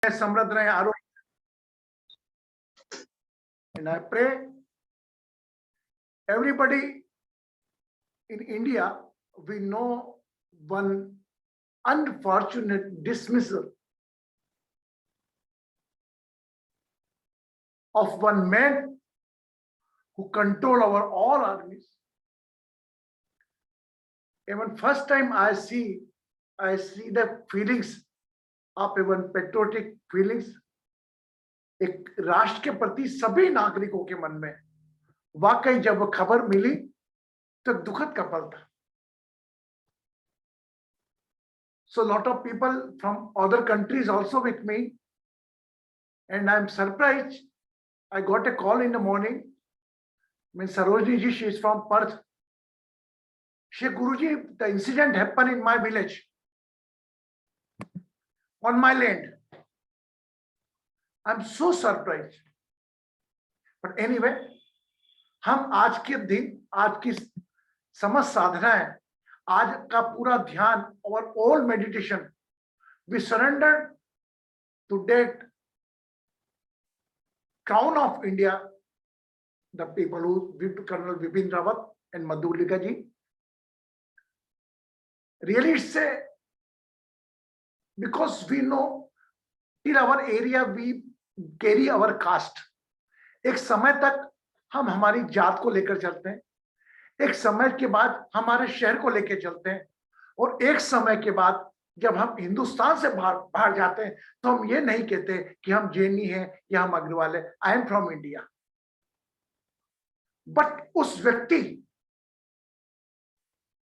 समृद्ध रहे, आरोग्य। And I pray everybody in India, we know one unfortunate dismissal of one man who control our all armies. Even first time I see the feelings of even patriotic feelings. एक राष्ट्र के प्रति सभी नागरिकों के मन में वाकई जब खबर मिली तो दुखद का पल था. So lot of people from other countries also with me, and I'm surprised. I got a call in the morning. I mean, Sarojini ji, she is from Perth. She, Guruji, the incident happened in my village, on my land. I'm so surprised. But anyway, हम आज के दिन, आज की समझ साधना है, आज का पूरा ध्यान और all meditation, we surrendered to that crown of India, the people who with Colonel Bipin Rawat and Madhulika ji. Really, it's a, because we know till our area we carry our caste. एक समय तक हम हमारी जात को लेकर चलते हैं, एक समय के बाद हमारे शहर को लेकर चलते हैं, और एक समय के बाद जब हम हिंदुस्तान से बाहर जाते हैं तो हम ये नहीं कहते कि हम जैनी हैं या हम अग्रवाल है. I am from India. But उस व्यक्ति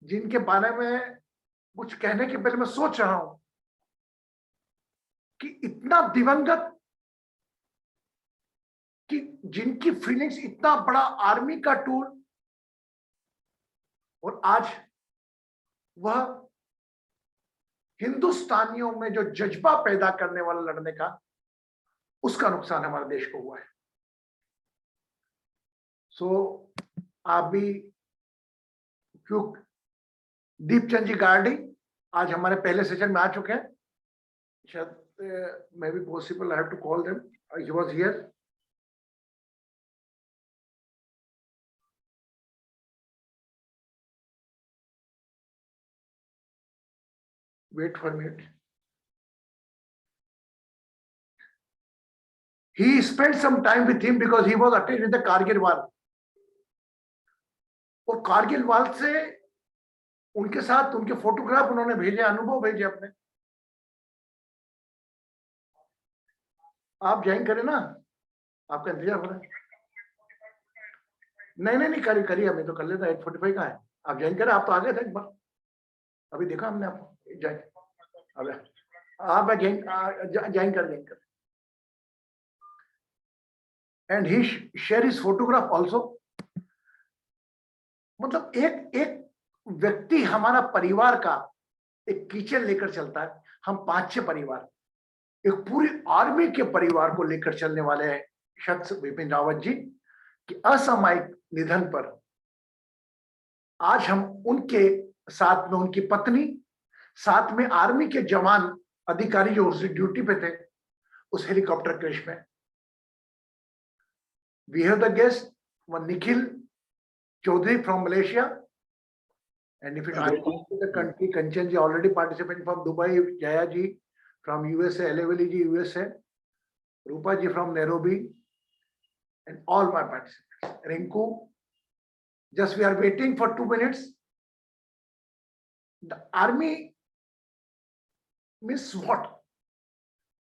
जिनके बारे में कुछ कहने के पहले मैं सोच रहा हूं कि इतना दिवंगत, कि जिनकी फीलिंग्स इतना बड़ा आर्मी का टूल, और आज वह हिंदुस्तानियों में जो जज्बा पैदा करने वाला लड़ने का, उसका नुकसान हमारे देश को हुआ है. सो आप भी, क्योंकि दीपचंद जी गार्डी आज हमारे पहले सेशन में आ चुके हैं. शायद may be possible I have to call them. He was here. Wait for a minute. He spent some time with him because he was attached with the Kargil war. और कारगिल वार से उनके साथ उनके फोटोग्राफ उन्होंने भेजे, अनुभव भेजे अपने. आप ज्वाइन करें ना, आपका इंतजार हो रहा है. नहीं करिए, हमें तो कर लेता. 8:45 का है. आप ज्वाइन करें. आप तो आ गए थे एक बार, अभी देखा हमने आपको. ज्वाइन आप ज्वाइन कर. And he share his photograph also. मतलब एक व्यक्ति हमारा परिवार का एक किचन लेकर चलता है. हम 5-6 परिवार, एक पूरी आर्मी के परिवार को लेकर चलने वाले हैं शख्स बिपिन रावत जी की असामयिक निधन पर आज हम उनके साथ में उनकी पत्नी, साथ में आर्मी के जवान अधिकारी जो उस ड्यूटी पे थे उस हेलीकॉप्टर क्रैश में. We have the guest one Nikhil Chaudhary from Malaysia. And if it is the country, Kanchan ji already participating from Dubai, Jaya ji from USA, Eleveli ji USA, Rupa ji from Nairobi, and all my participants. Rinku, just we are waiting for 2 minutes. The army means what?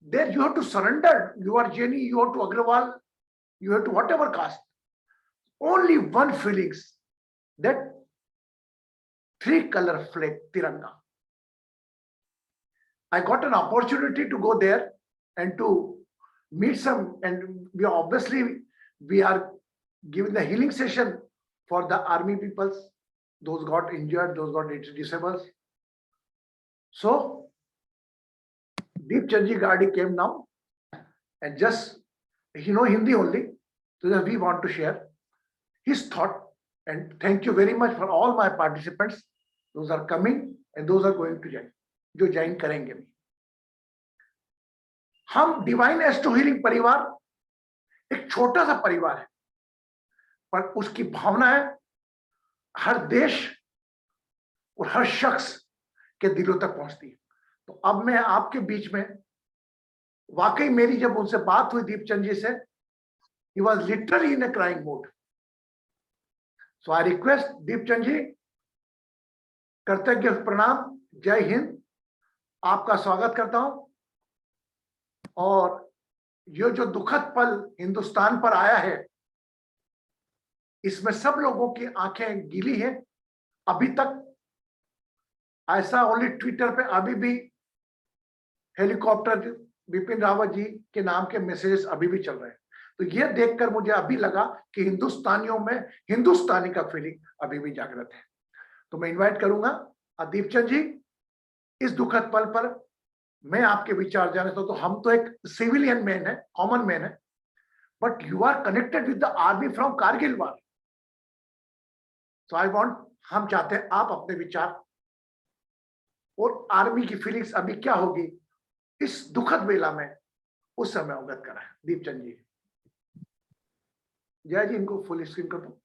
There you have to surrender. You are Jaini, you have to Agrawal, you have to whatever caste. Only one feelings, that 3-color flag Tiranga. I got an opportunity to go there and to meet some, and we are giving the healing session for the army peoples, those got injured, those got disabled. So Deepchand ji Gardi came now, and just he know Hindi only, so that we want to share his thought. And thank you very much for all my participants. Those are coming and those are going to join, जो join करेंगे भी. हम divine astro healing परिवार एक छोटा सा परिवार है, पर उसकी भावना है हर देश और हर शख्स के दिलों तक पहुंचती है। तो अब मैं आपके बीच में, वाकई मेरी जब उनसे बात हुई दीपचंद जी से, he was literally in a crying mood. So I request Deepchand जी, कृतज्ञ प्रणाम, जय हिंद, आपका स्वागत करता हूं। और ये जो दुखद पल हिंदुस्तान पर आया है, इसमें सब लोगों की आंखें गीली हैं। अभी तक ऐसा ओनली ट्विटर पे अभी भी हेलीकॉप्टर बिपिन रावत जी के नाम के मैसेजेस अभी भी चल रहे हैं। तो ये देखकर मुझे अभी लगा कि हिंदुस्तानियों में हिंदुस्तानी का फीलिंग अभी भी जागृत है। तो मैं इनवाइट करूंगा दीपचंद जी, इस दुखद पल पर मैं आपके विचार जाने तो हम तो एक सिविलियन मैन है, कॉमन मैन है, but you are connected with the army from Kargil war. So I want, हम चाहते हैं आप अपने विचार और आर्मी की फीलिंग्स अभी क्या होगी इस दुखद बेला में, उस समय अवगत कराएं। दीपचंद जी। जय जी, इनको फुल स्क्रीन कर दो।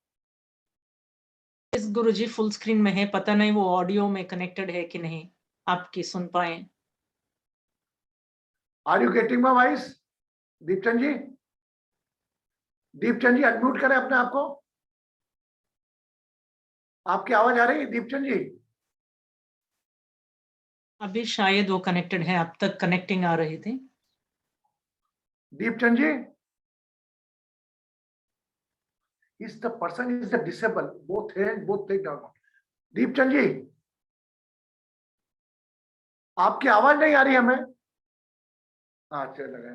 इस गुरुजी फुल स्क्रीन में है, पता नहीं वो ऑडियो में कनेक्टेड है कि नहीं, आपकी सुन पाए। Are you getting my voice Deepchand ji? Deepchand ji unmute करें अपने आप को। आपकी आवाज आ रही है दीपचंद जी? अभी शायद वो कनेक्टेड है, अब तक कनेक्टिंग आ रही थी। दीपचंद जी, is the person is the disabled, both hand both leg down. Deepchand जी, आपकी आवाज नहीं आ रही हमें। हाँ चल लगा।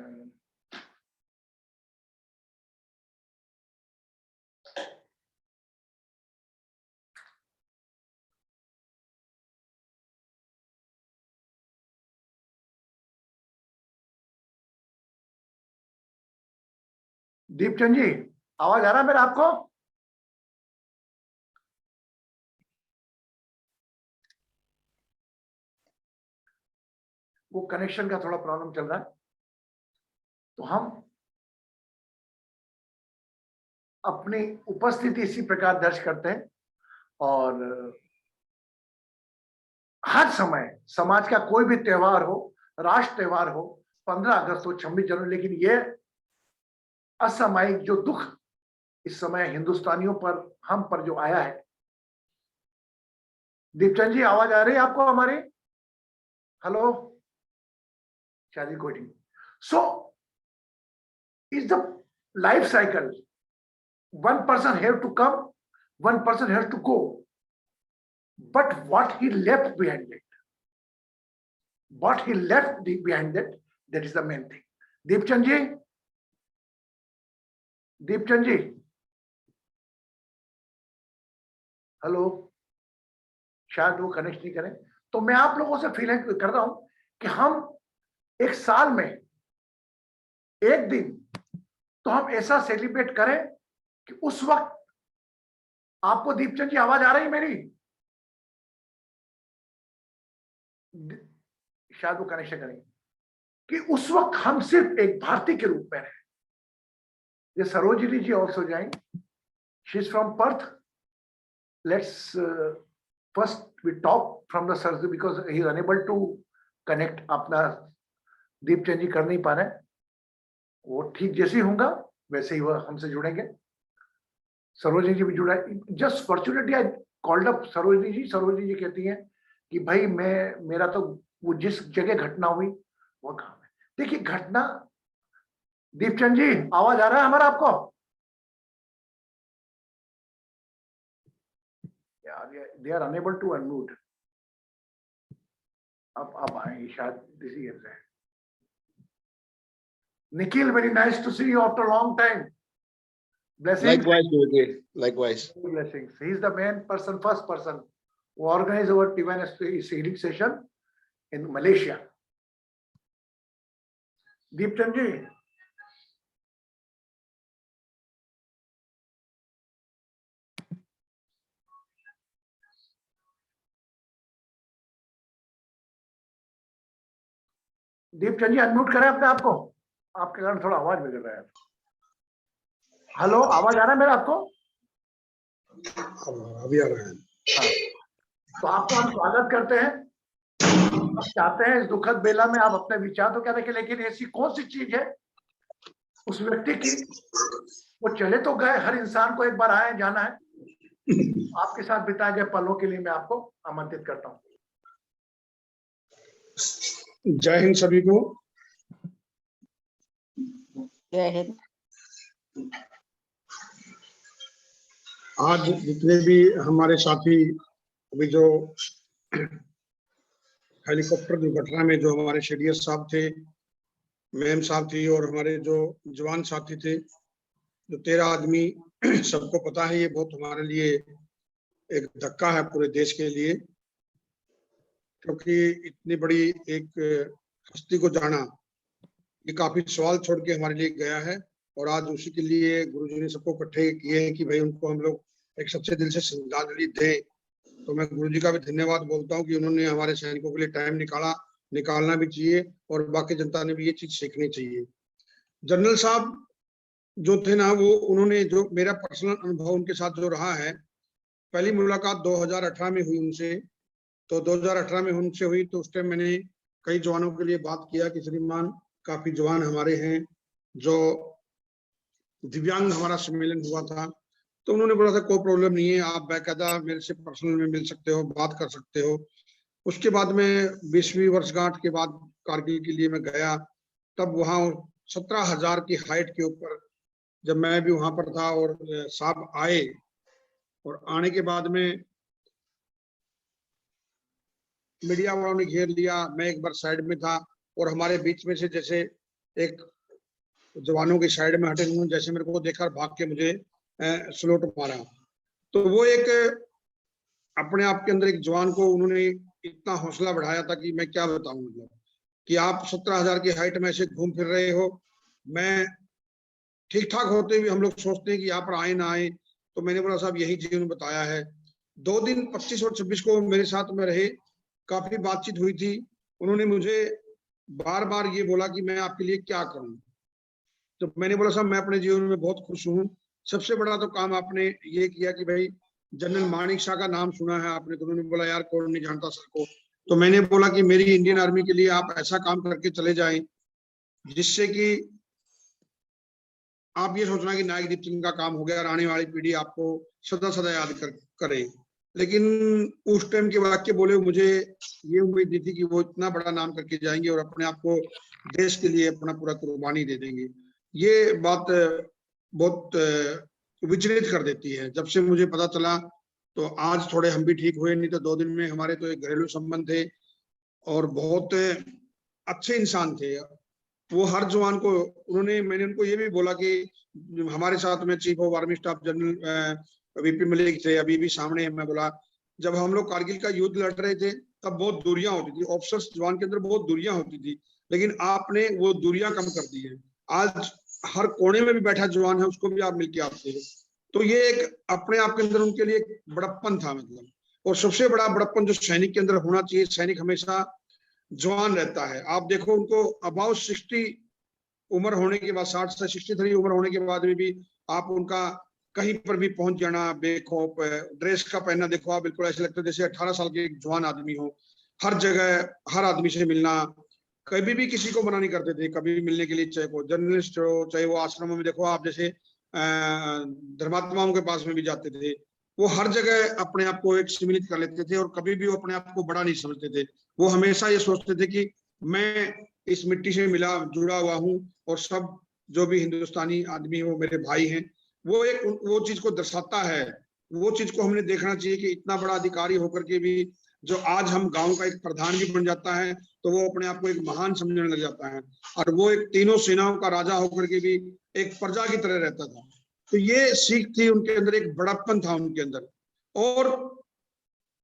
दीपचंद जी, आवाज आ रहा है मेरा आपको? वो कनेक्शन का थोड़ा प्रॉब्लम चल रहा है, तो हम अपनी उपस्थिति इसी प्रकार दर्ज करते हैं। और हर समय समाज का कोई भी त्योहार हो, राष्ट्र त्योहार हो, 15 अगस्त हो, 26 जनवरी, लेकिन ये असामयिक जो दुख इस समय हिंदुस्तानियों पर, हम पर जो आया है। दीपचंद जी, आवाज आ रही है आपको हमारी? हेलो, शादी coding. So is the life cycle, one person have to come, one person has to go, but what he left behind it, what he left behind it, that is the main thing. Deepchand ji, Deepchand ji, hello, शायद वो connect नहीं करें। तो मैं आप लोगों से feel कर रहा हूं कि हम एक साल में एक दिन तो हम ऐसा सेलिब्रेट करें कि उस वक्त, आपको दीपचंद जी आवाज आ रही मेरी? शायद वो कनेक्शन करेंगे कि उस वक्त हम सिर्फ एक भारतीय के रूप में रहे। ये सरोजिनी जी ऑल्सो जाएंगे, she is from Perth. Let's first we talk from the surgery because he is unable to connect। अपना दीपचंद जी कर नहीं पा रहे, वो ठीक जैसे ही होगा वैसे ही वह हमसे जुड़ेंगे। सरोजिनी जी भी जुड़ा है। Just fortunately I called up Sarojini ji. Sarojini ji कहती हैं कि भाई मेरा तो वो जिस जगह घटना हुई वो काम है। देखिए घटना, दीपचंद जी आवाज आ रहा है हमारा आपको? they are unable to unmute। अब आए शायद इसी है। Nikhil, very nice to see you after a long time। Blessings। Likewise, Guruji. Likewise। Blessings। He is the main person, first person who organized our divine healing session in Malaysia। Deepchand ji, Deepchand ji unmute करें अपने आप को, आपके कारण थोड़ा आवाज बिगड़ रहा है। हेलो, आवाज आ रहा है मेरा आपको? अभी आ रहा है। हाँ। तो आपको हम स्वागत करते हैं। हम चाहते हैं इस दुखद बेला में आप अपने विचार तो क्या रखें, लेकिन ऐसी कौन सी चीज है उस व्यक्ति की, वो चले तो गए, हर इंसान को एक बार आए जाना है, आपके साथ बिताए गए पलों के लिए मैं आपको आमंत्रित करता हूँ। जय हिंद सभी को। जय हिंद। आज जितने भी हमारे साथी अभी जो हेलीकॉप्टर दुर्घटना में जो हमारे शेडियर साहब थे, मैम साहब थी, और हमारे जो जवान साथी थे, जो 13 आदमी, सबको पता है ये बहुत हमारे लिए एक धक्का है पूरे देश के लिए, क्योंकि इतनी बड़ी एक हस्ती को जाना ये काफी सवाल छोड़ के हमारे लिए गया है। और आज उसी के लिए गुरुजी ने सबको इकट्ठे किए हैं कि भाई उनको हम लोग एक सच्चे दिल से श्रद्धांजलि दें। तो मैं गुरुजी का भी धन्यवाद बोलता हूँ कि उन्होंने हमारे सैनिकों के लिए टाइम निकालना भी चाहिए, और बाकी जनता ने भी ये चीज सीखनी चाहिए। जनरल साहब जो थे ना, वो उन्होंने जो मेरा पर्सनल अनुभव उनके साथ जो रहा है, पहली मुलाकात 2018 में हुई उनसे। तो 2018 में उनसे हुई तो उस टाइम मैंने कई जवानों के लिए बात किया कि श्रीमान काफी जवान हमारे हैं, जो दिव्यांग हमारा सम्मेलन हुआ था, तो उन्होंने बोला था कोई प्रॉब्लम नहीं है, आप बाकायदा मेरे से पर्सनल में मिल सकते हो, बात कर सकते हो। उसके बाद में 20वीं वर्षगांठ के बाद कारगिल के लिए मैं गया, तब वहाँ 17,000 की हाइट के ऊपर जब मैं भी वहां पर था और साहब आए, और आने के बाद में मीडिया वालों ने घेर लिया, मैं एक बार साइड में था और हमारे बीच में से जैसे एक जवानों की साइड में हटे, उन्होंने जैसे मेरे को देखा भाग के मुझे सलूट मारा। तो वो एक अपने आप के अंदर एक जवान को उन्होंने इतना हौसला बढ़ाया था कि मैं क्या बताऊं, मतलब कि आप 17,000 की हाइट में ऐसे घूम फिर रहे हो। मैं ठीक ठाक होते हुए हम लोग सोचते हैं कि यहाँ पर आए ना आए, तो मैंने बोला साहब यही जीवन बताया है। 2 दिन 25 और 26 को मेरे साथ में रहे, काफी बातचीत हुई थी। उन्होंने मुझे बार बार ये बोला कि मैं आपके लिए क्या करूं। तो मैंने बोला साहब मैं अपने जीवन में बहुत खुश हूँ। सबसे बड़ा तो काम आपने ये किया कि भाई जनरल मानिक शाह का नाम सुना है आपने, तो उन्होंने बोला यार कौन नहीं जानता सर को। तो मैंने बोला कि मेरी इंडियन आर्मी के लिए आप ऐसा काम करके चले जाएं जिससे कि आप ये सोचना कि नायक दीपचंद का काम हो गया और आने वाली पीढ़ी आपको सदा सदा याद करे। लेकिन उस टाइम के वाक्य बोले मुझे ये उम्मीद नहीं थी कि वो इतना बड़ा नाम करके जाएंगे और अपने आप को देश के लिए अपना पूरा कुर्बानी दे देंगे। ये बात बहुत विचलित कर देती है। जब से मुझे पता चला तो आज थोड़े हम भी ठीक हुए, नहीं तो 2 दिन में हमारे तो एक घरेलू संबंध थे और बहुत अच्छे इंसान थे वो। हर जवान को मैंने उनको ये भी बोला कि हमारे साथ में chief of army staff general VP Malik थे, अभी भी सामने है। मैं बोला जब हम लोग कारगिल का युद्ध लड़ रहे थे तब बहुत दूरियां होती थी, ऑफिसर्स जवान के अंदर बहुत दूरियां होती थी, लेकिन आपने वो दूरियां कम कर दी है। आज हर कोने में भी बैठा जवान है उसको भी आप मिलके आते हो। तो ये एक अपने आप के अंदर उनके लिए एक बड़प्पन था, मतलब। और सबसे बड़ा बड़प्पन जो सैनिक के अंदर होना चाहिए, सैनिक हमेशा जवान रहता है। आप देखो उनको अबाउट 60 उम्र होने के बाद, 60 से 63 उम्र होने के बाद में भी आप उनका कहीं पर भी पहुंच जाना बेखौफ, ड्रेस का पहनना देखो आप बिल्कुल ऐसे लगता है जैसे 18 साल के एक जवान आदमी हो। हर जगह हर आदमी से मिलना, कभी भी किसी को मना नहीं करते थे कभी भी मिलने के लिए, चाहे वो जर्नलिस्ट हो चाहे वो आश्रमों में देखो आप, जैसे धर्मात्माओं के पास में भी जाते थे, वो हर जगह अपने आप को एक सम्मिलित कर लेते थे और कभी भी वो अपने आप को बड़ा नहीं समझते थे। वो हमेशा ये सोचते थे कि मैं इस मिट्टी से मिला जुड़ा हुआ हूँ और सब जो भी हिंदुस्तानी आदमी हो मेरे भाई हैं। वो चीज को दर्शाता है। वो चीज को हमने देखना चाहिए कि इतना बड़ा अधिकारी होकर के भी जो आज हम गांव का एक प्रधान भी बन जाता है तो वो अपने आप को एक महान समझने लग जाता है, और वो एक तीनों सेनाओं का राजा होकर के भी एक प्रजा की तरह रहता था। तो ये सीख थी उनके अंदर, एक बड़प्पन था उनके अंदर। और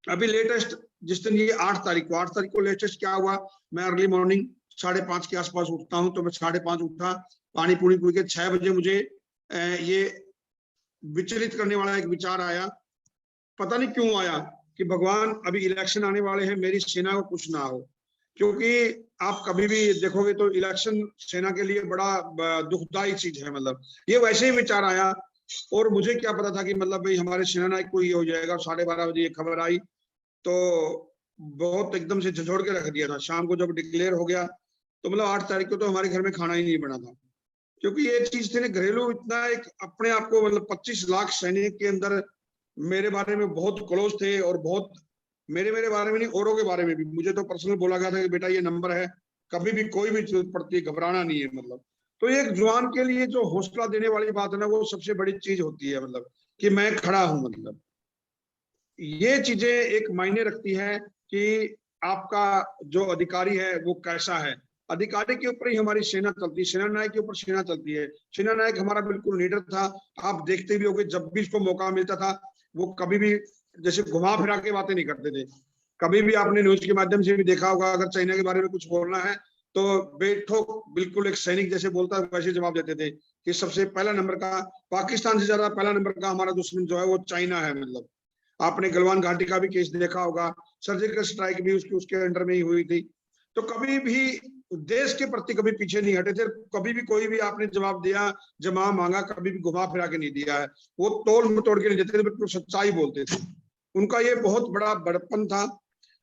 अभी लेटेस्ट जिस दिन ये 8 तारीख को लेटेस्ट क्या हुआ, मैं अर्ली मॉर्निंग 5:30 के आसपास उठता हूँ। तो मैं 5:30 उठा, पानी पूरी पी के 6 बजे मुझे ये विचलित करने वाला एक विचार आया। पता नहीं क्यों आया कि भगवान अभी इलेक्शन आने वाले हैं, मेरी सेना को कुछ ना हो। क्योंकि आप कभी भी देखोगे तो इलेक्शन सेना के लिए बड़ा दुखदाई चीज है। मतलब ये वैसे ही विचार आया, और मुझे क्या पता था कि मतलब भाई हमारे सेना नायक को ये हो जाएगा। 12:30 बजे ये खबर आई तो बहुत एकदम से झंझोड़ के रख दिया था। शाम को जब डिक्लेयर हो गया तो मतलब 8 तारीख को तो हमारे घर में खाना ही नहीं बना था, क्योंकि ये चीज थी ना घरेलू। इतना एक अपने आप को मतलब 25 लाख सैनिक के अंदर मेरे बारे में बहुत क्लोज थे, और बहुत मेरे बारे में नहीं, औरों के बारे में भी मुझे तो पर्सनल बोला गया था कि बेटा ये नंबर है, कभी भी कोई भी जरूरत पड़ती है घबराना नहीं है। मतलब तो एक जवान के लिए जो हौसला देने वाली बात है ना, वो सबसे बड़ी चीज होती है। मतलब कि मैं खड़ा हूं, मतलब ये चीजें एक मायने रखती है कि आपका जो अधिकारी है वो कैसा है। अधिकारी के ऊपर ही हमारी सेना चलती है, सेना नायक के ऊपर सेना चलती है। सेना नायक हमारा बिल्कुल लीडर था। आप देखते भी होंगे जब भी इसको मौका मिलता था वो कभी भी जैसे घुमा फिरा के बातें नहीं करते थे। कभी भी आपने न्यूज के माध्यम से भी देखा होगा, अगर चाइना के बारे में कुछ बोलना है तो बैठो, बिल्कुल एक सैनिक जैसे बोलता है वैसे जवाब देते थे कि सबसे पहला नंबर का, पाकिस्तान से ज्यादा पहला नंबर का हमारा दुश्मन जो है वो चाइना है। मतलब आपने गलवान घाटी का भी केस देखा होगा, सर्जिकल स्ट्राइक भी उसके अंडर में ही हुई थी। तो कभी भी देश के प्रति कभी पीछे नहीं हटे थे। कभी भी कोई भी आपने जवाब दिया, जवाब मांगा, कभी भी घुमा फिरा के नहीं दिया है। वो तोड़ मटोड़ के नहीं देते थे, बिल्कुल सच्चाई बोलते थे। उनका ये बहुत बड़ा बड़प्पन था।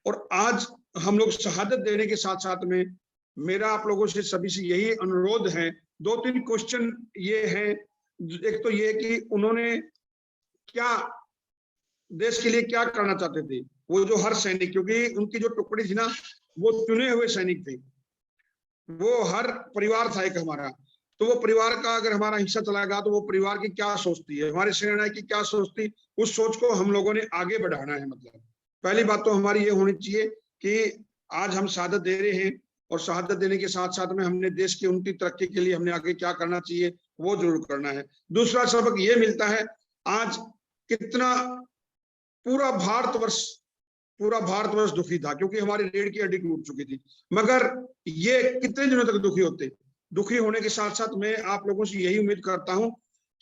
और आज हम लोग शहादत देने के साथ साथ में मेरा आप लोगों से सभी से यही अनुरोध है। 2-3 क्वेश्चन ये है। एक तो ये कि उन्होंने क्या देश के लिए क्या करना चाहते थे, वो जो हर सैनिक, क्योंकि उनकी जो टुकड़ी थी ना वो चुने हुए सैनिक थे, वो हर परिवार था एक हमारा। तो वो परिवार का अगर हमारा हिस्सा चला गया तो वो परिवार की क्या सोचती है, हमारे सेना की क्या सोचती, उस सोच को हम लोगों ने आगे बढ़ाना है। मतलब पहली बात तो हमारी ये होनी चाहिए कि आज हम शहादत दे रहे हैं, और शहादत देने के साथ साथ में हमने देश की उन्नति तरक्की के लिए हमने आगे क्या करना चाहिए वो जरूर करना है। दूसरा सबक ये मिलता है, आज कितना पूरा भारतवर्ष दुखी था, क्योंकि हमारी रीढ़ की हड्डी टूट चुकी थी। मगर ये कितने दिनों तक दुखी होते। दुखी होने के साथ साथ मैं आप लोगों से यही उम्मीद करता हूं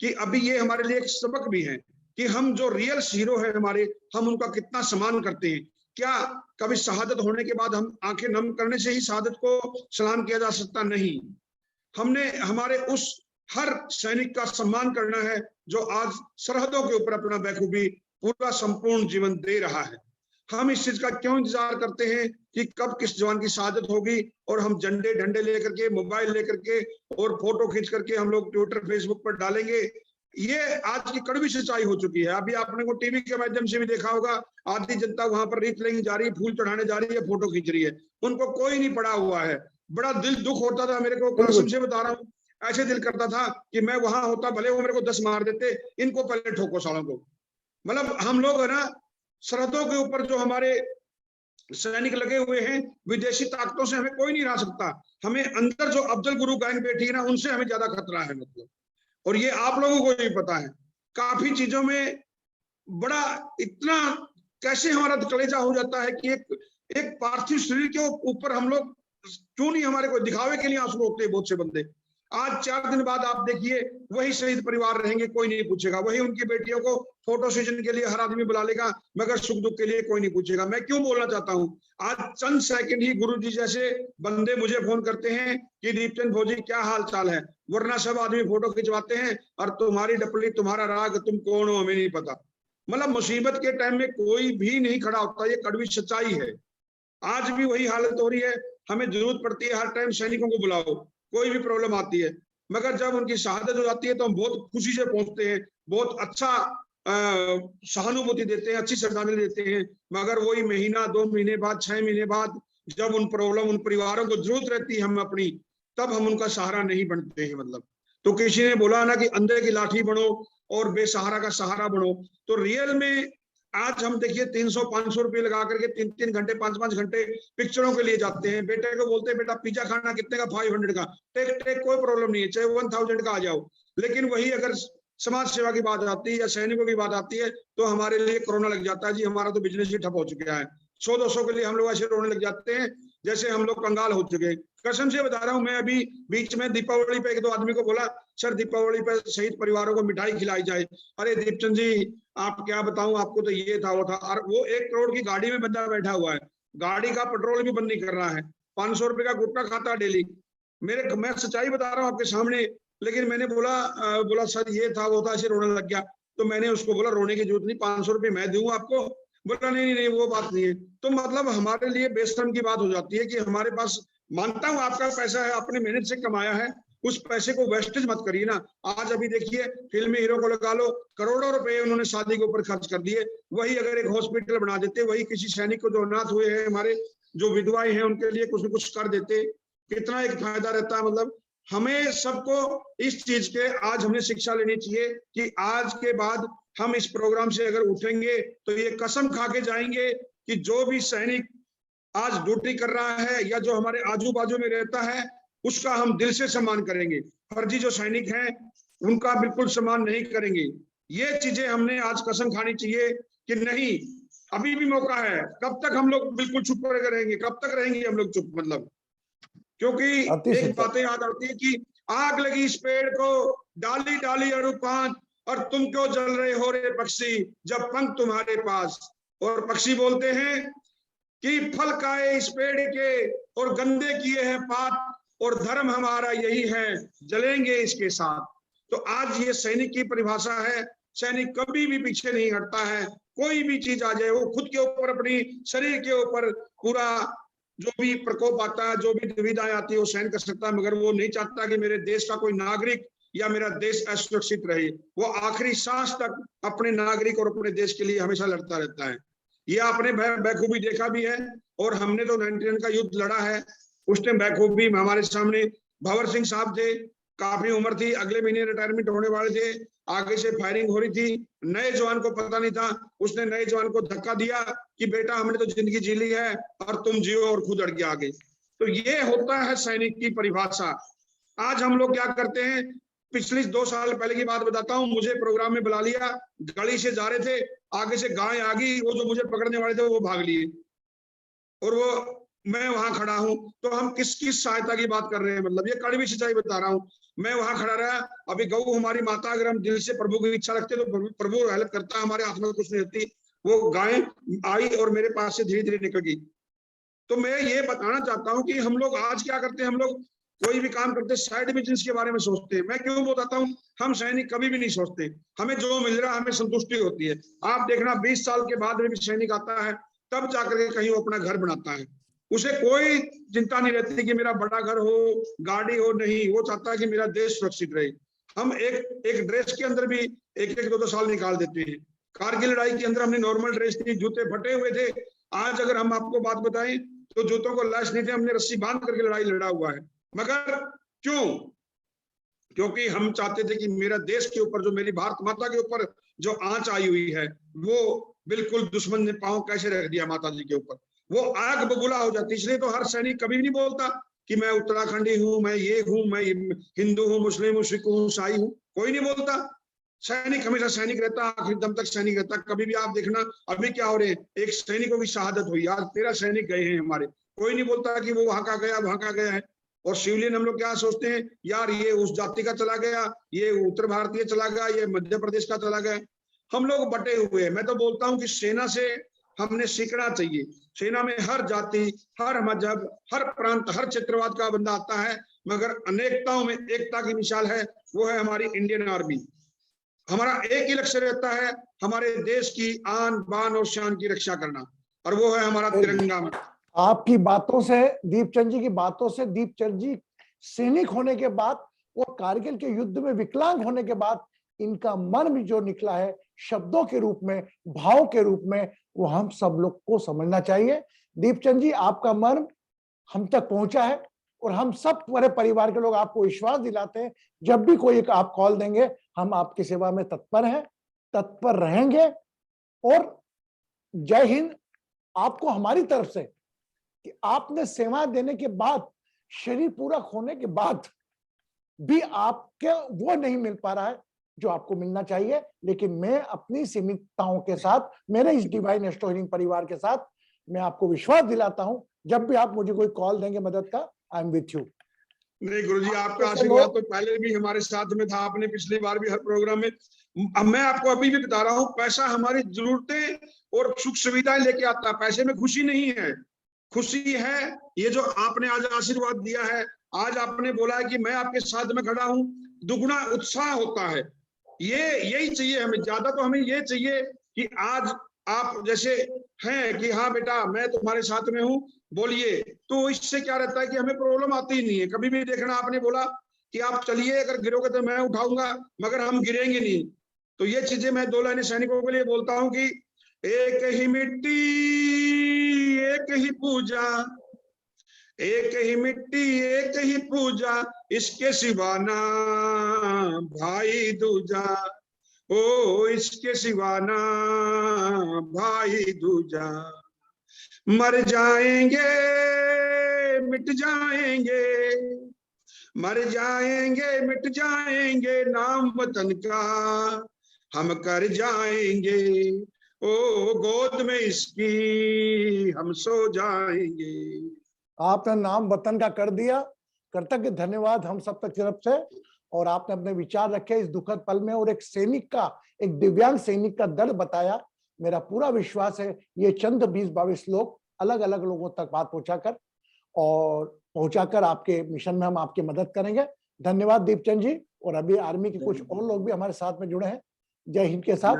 कि अभी ये हमारे लिए एक सबक भी है कि हम जो रियल हीरो है हमारे, हम उनका कितना सम्मान करते हैं। क्या कभी शहादत होने के बाद हम आंखें नम करने से ही शहादत को सलाम किया जा सकता? नहीं, हमने हमारे उस हर सैनिक का सम्मान करना है जो आज सरहदों के ऊपर अपना बखूबी पूरा संपूर्ण जीवन दे रहा है। हम इस चीज का क्यों इंतजार करते हैं कि कब किस जवान की शहादत होगी, और हम झंडे डंडे लेकर के, मोबाइल लेकर के और फोटो खींच करके हम लोग ट्विटर फेसबुक पर डालेंगे। ये आज की कड़वी सच्चाई हो चुकी है। अभी आपने को टीवी के माध्यम से भी देखा होगा, आधी जनता वहां पर रीत लेने जा रही है, फूल चढ़ाने जा रही है, फोटो खींच रही है, उनको कोई नहीं पड़ा हुआ है। बड़ा दिल दुख होता था मेरे को, कसम से बता रहा हूँ, ऐसे दिल करता था कि मैं वहां होता, भले वो मेरे को 10 मार देते, इनको पहले ठोको सालों को। मतलब हम लोग है ना, सरहदों के ऊपर जो हमारे सैनिक लगे हुए हैं, विदेशी ताकतों से हमें कोई नहीं हरा सकता। हमें अंदर जो अफजल गुरु गैंग बैठी है ना, उनसे हमें ज्यादा खतरा है। मतलब और ये आप लोगों को भी पता है, काफी चीजों में बड़ा इतना कैसे हमारा कलेजा हो जाता है कि एक पार्थिव शरीर के ऊपर हम लोग क्यों नहीं, हमारे को दिखावे के लिए आंसू रोकते हैं बहुत से बंदे। आज 4 दिन बाद आप देखिए वही शहीद परिवार रहेंगे, कोई नहीं पूछेगा। वही उनकी बेटियों को फोटो सेशन के लिए हर आदमी बुला लेगा, मगर सुख दुख के लिए कोई नहीं पूछेगा। मैं क्यों बोलना चाहता हूँ, आज चंद सेकंड ही गुरु जी जैसे बंदे मुझे फोन करते हैं कि दीपचंद फौजी क्या हाल चाल है, वरना सब आदमी फोटो खिंचवाते हैं और तुम्हारी डपली तुम्हारा राग, तुम कौन हो हमें नहीं पता। मतलब मुसीबत के टाइम में कोई भी नहीं खड़ा होता, ये कड़वी सच्चाई है। आज भी वही हालत हो रही है। हमें जरूरत पड़ती है हर टाइम सैनिकों को बुलाओ, कोई भी प्रॉब्लम आती है, मगर जब उनकी शहादत हो जाती है तो हम बहुत खुशी से पहुंचते हैं, बहुत अच्छा सहानुभूति देते हैं, अच्छी श्रद्धांजलि देते हैं। मगर वही महीना 2 महीने बाद, 6 महीने बाद जब उन प्रॉब्लम, उन परिवारों को जरूरत रहती है हम अपनी, तब हम उनका सहारा नहीं बनते हैं। मतलब तो किसी ने बोला ना कि अंधे की लाठी बनो और बेसहारा का सहारा बनो। तो रियल में आज हम देखिए 300-500 रुपये लगा करके 3-3 घंटे 5-5 घंटे पिक्चरों के लिए जाते हैं। बेटे को बोलते हैं बेटा पिज्जा खाना कितने का, 500 का, टेक कोई प्रॉब्लम नहीं है, चाहे 1000 का आ जाओ। लेकिन वही अगर समाज सेवा की बात आती है या सैनिकों की बात आती है तो हमारे लिए कोरोना लग जाता है जी, हमारा तो बिजनेस ही ठप हो चुका है। 100-200 के लिए हम लोग ऐसे रोने लग जाते हैं जैसे हम लोग कंगाल हो चुके हैं। कसम से बता रहा हूँ, मैं अभी बीच में दीपावली पे 1-2 आदमी को बोला सर दीपावली पे शहीद परिवारों को मिठाई खिलाई जाए। अरे दीपचंद जी आप क्या बताऊं आपको, तो ये था वो था। और वो 1 करोड़ की गाड़ी में बंदा बैठा हुआ है, गाड़ी का पेट्रोल भी बंद नहीं कर रहा है। 500 रुपए का गुटखा खाता डेली। मैं सच्चाई बता रहा हूँ आपके सामने। लेकिन मैंने बोला सर ये था वो था, ऐसे रोने लग गया। तो मैंने उसको बोला रोने की जरूरत नहीं, 500 रुपए मैं दूंगा आपको। बोला नहीं वो बात नहीं है। तो मतलब हमारे लिए बेशर्म की बात हो जाती है कि हमारे पास, मानता हूँ आपका पैसा है, आपने मेहनत से कमाया है, उस पैसे को वेस्टेज मत करिए ना। आज अभी देखिए फिल्मी हीरो को लगा लो, करोड़ों रुपए उन्होंने शादी के ऊपर खर्च कर दिए। वही अगर एक हॉस्पिटल बना देते, वही किसी सैनिक को जो अनाथ हुए हैं, हमारे जो विधवाएं हैं, उनके लिए कुछ न कुछ कर देते, कितना एक फायदा रहता है। मतलब हमें सबको इस चीज के आज हमने शिक्षा लेनी चाहिए कि आज के बाद हम इस प्रोग्राम से अगर उठेंगे तो ये कसम खा के जाएंगे कि जो भी सैनिक आज ड्यूटी कर रहा है या जो हमारे आजू बाजू में रहता है, उसका हम दिल से सम्मान करेंगे। फर्जी जो सैनिक हैं उनका बिल्कुल सम्मान नहीं करेंगे। ये चीजें हमने आज कसम खानी चाहिए कि नहीं, अभी भी मौका है। कब तक हम लोग बिल्कुल चुप रहेंगे, कब तक रहेंगे हम लोग चुप? मतलब क्योंकि एक बातें याद आती है कि आग लगी इस पेड़ को, डाली डाली अड़ू पांच, और तुम क्यों जल रहे हो रे पक्षी, जब पंख तुम्हारे पास। और पक्षी बोलते हैं कि फल खाए इस पेड़ के और गंदे किए हैं पात, और धर्म हमारा यही है, जलेंगे इसके साथ। तो आज ये सैनिक की परिभाषा है। सैनिक कभी भी पीछे नहीं हटता है। कोई भी चीज आ जाए, वो खुद के ऊपर, अपनी शरीर के ऊपर पूरा जो भी प्रकोप आता है, जो भी दुविधाएं आती है, वो सहन कर सकता है। मगर वो नहीं चाहता कि मेरे देश का कोई नागरिक या मेरा देश असुरक्षित रहे। वो आखिरी सांस तक अपने नागरिक और अपने देश के लिए हमेशा लड़ता रहता है। ये आपने बखूबी देखा भी है। और हमने तो 99 का युद्ध लड़ा है, उस टाइम बखूबी हमारे सामने भंवर सिंह साहब थे, काफी उम्र थी, अगले महीने रिटायरमेंट होने वाले थे, आगे से फायरिंग हो रही थी। नए जवान को पता नहीं था, उसने नए जवान को धक्का दिया कि बेटा हमने तो जिंदगी जी ली है और तुम जियो, और खुद अड़ के आगे। तो ये होता है सैनिक की परिभाषा। आज हम लोग क्या करते हैं, पिछले 2 साल पहले की बात बताता हूँ। मुझे प्रोग्राम में बुला लिया, गली से जा रहे थे, आगे से गाय आ गई, वो जो मुझे पकड़ने वाले थे वो भाग लिए, और वो मैं वहां खड़ा हूं। तो हम किसकी सहायता की बात कर रहे हैं? मतलब ये कड़वी सच्चाई बता रहा हूं। मैं वहां खड़ा रहा। अभी गऊ हमारी माता, अगर हम दिल से प्रभु की इच्छा रखते तो प्रभु हेल्प करता है, हमारे हाथ में कुछ नहीं होती। वो गाय आई और मेरे पास से धीरे धीरे निकल गई। तो मैं ये बताना चाहता हूँ कि हम लोग आज क्या करते हैं, हम लोग कोई भी काम करते साइड बिजनेस के बारे में सोचते हैं। मैं क्यों बताता हूँ, हम सैनिक कभी भी नहीं सोचते, हमें जो मिल रहा है हमें संतुष्टि होती है। आप देखना 20 साल के बाद में भी सैनिक आता है, तब जाकर के कहीं वो अपना घर बनाता है। उसे कोई चिंता नहीं रहती कि मेरा बड़ा घर हो, गाड़ी हो, नहीं, वो चाहता है कि मेरा देश सुरक्षित रहे। हम एक ड्रेस के अंदर भी 1-2 साल निकाल देते हैं। कारगिल लड़ाई के अंदर हमने नॉर्मल ड्रेस थी, जूते फटे हुए थे। आज अगर हम आपको बात बताएं तो जूतों को लैस नहीं थे, हमने रस्सी बांध करके लड़ाई लड़ा हुआ है। मगर क्यों? क्योंकि हम चाहते थे कि मेरा देश के ऊपर, जो मेरी भारत माता के ऊपर जो आंच आई हुई है, वो बिल्कुल दुश्मन ने पांव कैसे रख दिया माता जी के ऊपर, वो आग बबूला हो जाती। इसलिए तो हर सैनिक कभी भी नहीं बोलता कि मैं उत्तराखंडी हूँ, मैं ये हूँ, मैं हिंदू हूँ, मुस्लिम हूँ, सिख हूँ, ईसाई हूँ, कोई नहीं बोलता। सैनिक हमेशा सैनिक रहता, आखिरी दम तक सैनिक रहता। कभी भी आप देखना अभी क्या हो रहे हैं, एक सैनिकों की शहादत हुई, आज 13 सैनिक गए हैं हमारे। कोई नहीं बोलता कि वो वहां का गया, वहां का गया है। और सिविलियन हम लोग क्या सोचते हैं, यार ये उस जाति का चला गया, ये उत्तर भारतीय चला गया, ये मध्य प्रदेश का चला गया। हम लोग बटे हुए हैं। मैं तो बोलता हूँ कि सेना से हमने सीखना चाहिए। सेना में हर जाति, हर मजहब, हर प्रांत, हर क्षेत्रवाद का बंदा आता है, मगर अनेकताओं में एकता की मिसाल है, वो है हमारी इंडियन आर्मी। हमारा एक ही लक्ष्य रहता है, हमारे देश की आन बान और शान की रक्षा करना, और वो है हमारा तिरंगा। आपकी बातों से, दीपचंद जी की बातों से, दीपचंद जी सैनिक होने के बाद और कारगिल के युद्ध में विकलांग होने के बाद इनका मर्म जो निकला है शब्दों के रूप में, भाव के रूप में, वो हम सब लोग को समझना चाहिए। दीपचंद जी, आपका मर्म हम तक पहुंचा है और हम सब पूरे परिवार के लोग आपको विश्वास दिलाते हैं, जब भी कोई आप कॉल देंगे हम आपकी सेवा में तत्पर हैं, तत्पर रहेंगे। और जय हिंद आपको हमारी तरफ से, कि आपने सेवा देने के बाद, शरीर पूरा खोने के बाद भी आपके वो नहीं मिल पा रहा है जो आपको मिलना चाहिए। लेकिन मैं अपनी सीमितताओं के साथ, मेरे इस डिवाइन एस्ट्रो हीलिंग परिवार के साथ, मैं आपको विश्वास दिलाता हूं, जब भी आप मुझे कोई कॉल देंगे मदद का, आई एम विथ यू। नहीं गुरुजी, आपका आशीर्वाद तो पहले भी हमारे साथ में था, आपने पिछली बार भी हर प्रोग्राम में। मैं आपको अभी भी बता रहा हूँ, पैसा हमारी जरूरतें और सुख सुविधाएं लेके आता है, पैसे में खुशी नहीं है। खुशी है। ये जो आपने आज आशीर्वाद दिया है, आज आपने बोला है कि मैं आपके साथ में खड़ा हूं, दुगना उत्साह होता है। ये यही चाहिए हमें, ज्यादा तो हमें ये चाहिए कि आज आप जैसे हैं कि हाँ बेटा मैं तुम्हारे साथ में हूँ, बोलिए। तो इससे क्या रहता है कि हमें प्रॉब्लम आती ही नहीं है। कभी भी देखना, आपने बोला कि आप चलिए, अगर गिरोगे तो मैं उठाऊंगा, मगर हम गिरेंगे नहीं। तो ये चीजें मैं दो लाइनें सैनिकों के लिए बोलता हूँ कि एक ही मिट्टी एक ही पूजा, एक ही मिट्टी एक ही पूजा, इसके सिवाना भाई दूजा, ओ इसके सिवाना भाई दूजा। मर जाएंगे मिट जाएंगे, मर जाएंगे मिट जाएंगे, नाम वतन का हम कर जाएंगे, ओ गोद में इसकी हम सो जाएंगे। आपने नाम वतन का कर दिया, कृतज्ञ धन्यवाद हम सब तक तरफ से। और आपने अपने विचार रखे इस दुखद पल में, और एक सैनिक का, एक दिव्यांग सैनिक का दर्द बताया। मेरा पूरा विश्वास है ये चंद 20-22 लोग अलग अलग लोगों तक बात पहुंचाकर आपके मिशन में हम आपकी मदद करेंगे। धन्यवाद दीपचंद जी। और अभी आर्मी के कुछ और लोग भी हमारे साथ में जुड़े हैं। जय हिंद के साथ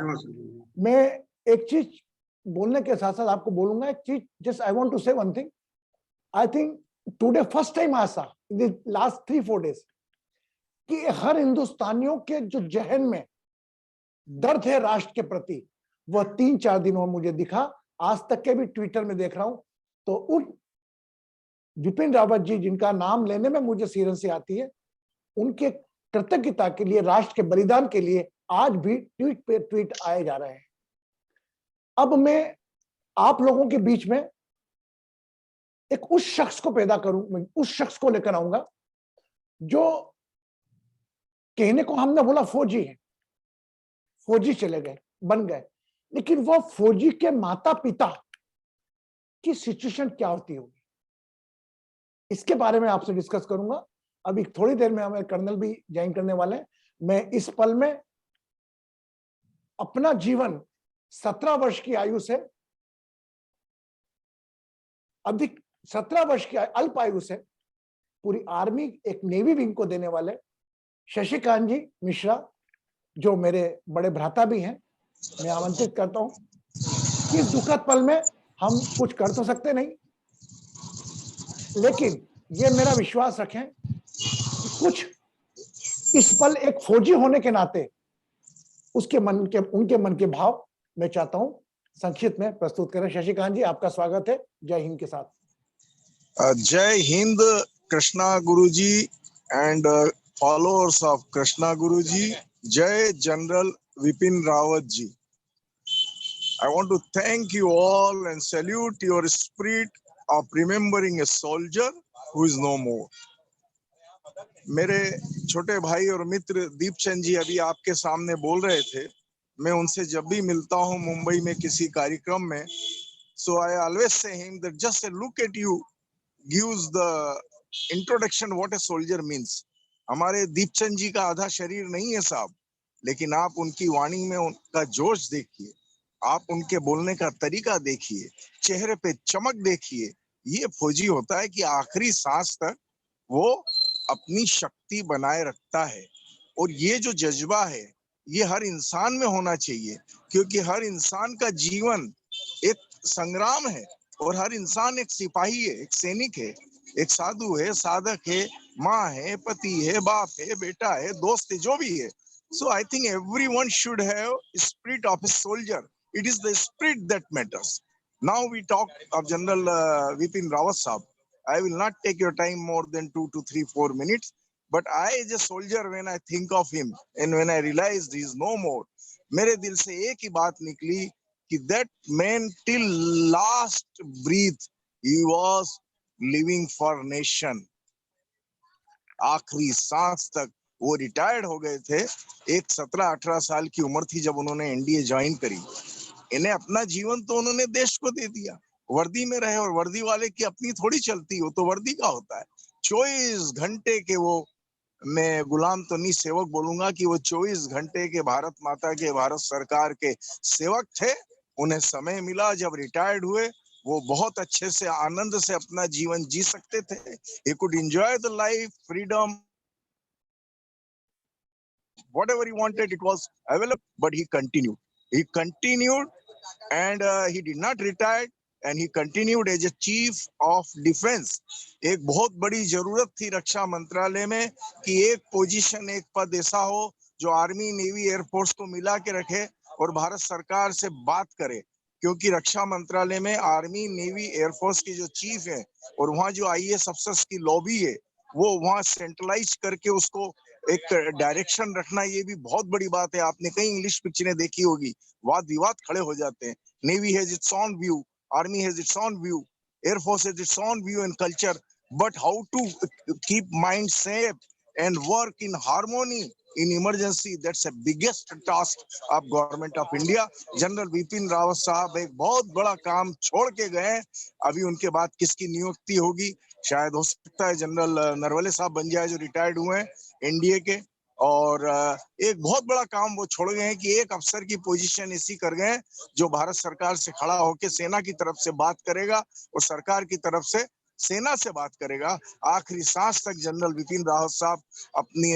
मैं एक चीज बोलने के साथ साथ आपको बोलूंगा एक चीज, जस्ट आई वांट टू से one thing. I think today first time Asha in the last 3-4 days कि हर हिंदुस्तानियों के जो जहन में दर्द है राष्ट्र के प्रति, वह 3-4 दिनों में मुझे दिखा। आज तक के भी ट्विटर में देख रहा हूं तो उन विपिन रावत जी जिनका नाम लेने में मुझे सीरन से आती है, उनके कृतज्ञता के लिए, राष्ट्र के बलिदान के लिए आज भी ट्वीट पे ट्वीट आए जा रहे हैं। अब मैं आप लोगों के बीच में एक उस शख्स को पैदा करूं, मैं उस शख्स को लेकर आऊंगा जो कहने को हमने बोला फौजी है, फौजी चले गए, बन गए, लेकिन वो फौजी के माता पिता की सिचुएशन क्या होती होगी, इसके बारे में आपसे डिस्कस करूंगा। अभी थोड़ी देर में हमें कर्नल भी ज्वाइन करने वाले हैं। मैं इस पल में अपना जीवन 17 वर्ष की आयु से अधिक, 17 वर्ष की अल्प आयु से पूरी आर्मी एक नेवी विंग को देने वाले शशिकांत जी मिश्रा, जो मेरे बड़े भ्राता भी हैं, मैं आमंत्रित करता हूं। इस दुखद पल में हम कुछ कर तो सकते नहीं, लेकिन ये मेरा विश्वास रखें कि कुछ इस पल एक फौजी होने के नाते उनके मन के भाव मैं चाहता हूं संक्षिप्त में प्रस्तुत करें। शशिकांत जी, आपका स्वागत है। जय हिंद के साथ। जय Hind Krishna Guruji and followers of Krishna Guruji. जय general Vipin Rawat ji. I want to thank you all and salute your spirit of remembering a soldier who is no more. मेरे छोटे भाई और मित्र दीपचंद जी अभी आपके सामने बोल रहे थे। मैं उनसे जब भी मिलता हूँ मुंबई में किसी कार्यक्रम में, so I always say him that just a look at you gives the introduction what a soldier means. हमारे दीपचंद जी का आधा शरीर नहीं है साहब, लेकिन आप उनकी वाणी में उनका जोश देखिए, आप उनके बोलने का तरीका देखिए, चेहरे पे चमक देखिए। ये फौजी होता है कि आखिरी सांस तक वो अपनी शक्ति बनाए रखता है। और ये जो जज्बा है ये हर इंसान में होना चाहिए, क्योंकि हर इंसान का जीवन एक संग्राम है और हर इंसान एक सिपाही है, एक सैनिक है, एक साधु है, साधक है, माँ है, पति है, बाप है, बेटा है, दोस्त है, जो भी है। So I think everyone should have spirit of a soldier. It is the spirit that matters. Now we talk of General Vipin Rawat Sahab. I will not take your time more than 2 to 3, 4 minutes. But I as a soldier, when I think of him and when I realized he is no more, मेरे दिल से एक ही बात निकली कि that man till last breath he was living for nation. आखिरी सांस तक वो रिटायर्ड हो गए थे। एक 17-18 साल की उम्र थी जब उन्होंने एनडीए ज्वाइन करी। इन्हें अपना जीवन तो उन्होंने देश को दे दिया, वर्दी में रहे, और वर्दी वाले की अपनी थोड़ी चलती, वो तो वर्दी का होता है। 24 घंटे के वो, मैं गुलाम तो नहीं सेवक बोलूंगा, कि वो 24 घंटे के भारत माता के, भारत सरकार के सेवक थे। उन्हें समय मिला जब रिटायर्ड हुए वो बहुत अच्छे से आनंद से अपना जीवन जी सकते थे. He could enjoy the life, freedom, whatever he wanted, it was available, but he continued. He continued and he did not retire and he continued as a chief of defense. एक बहुत बड़ी जरूरत थी रक्षा मंत्रालय में कि एक पोजीशन, एक पद ऐसा हो जो आर्मी, नेवी, एयरफोर्स को मिला के रखे और भारत सरकार से बात करे, क्योंकि रक्षा मंत्रालय में आर्मी, नेवी, एयरफोर्स के जो चीफ है और वहाँ जो आईएएस अफसर्स की लॉबी है, वो वहाँ सेंट्रलाइज करके उसको एक डायरेक्शन रखना, ये भी बहुत बड़ी बात है. आपने कई इंग्लिश पिक्चरें देखी होगी, वाद विवाद खड़े हो जाते हैं. Navy has its own view, army has its own view, air force has its own view and culture, but how to keep mind safe and work in harmony in emergency, that's the biggest task of government of India. General Vipin Rawat साहब एक बहुत बड़ा काम छोड़ के गए. अभी उनके बाद किसकी नियुक्ति होगी, शायद हो सकता है जनरल नरवले साहब बन जाए जो रिटायर्ड हुए हैं एनडीए के. और एक बहुत बड़ा काम वो छोड़ गए हैं कि एक अफसर की पोजीशन ऐसी कर गए जो भारत सरकार से खड़ा होकर सेना की तरफ से बात करेगा और सरकार की तरफ से सेना से बात करेगा. आखिरी सांस तक जनरल विपिन रावत साहब अपनी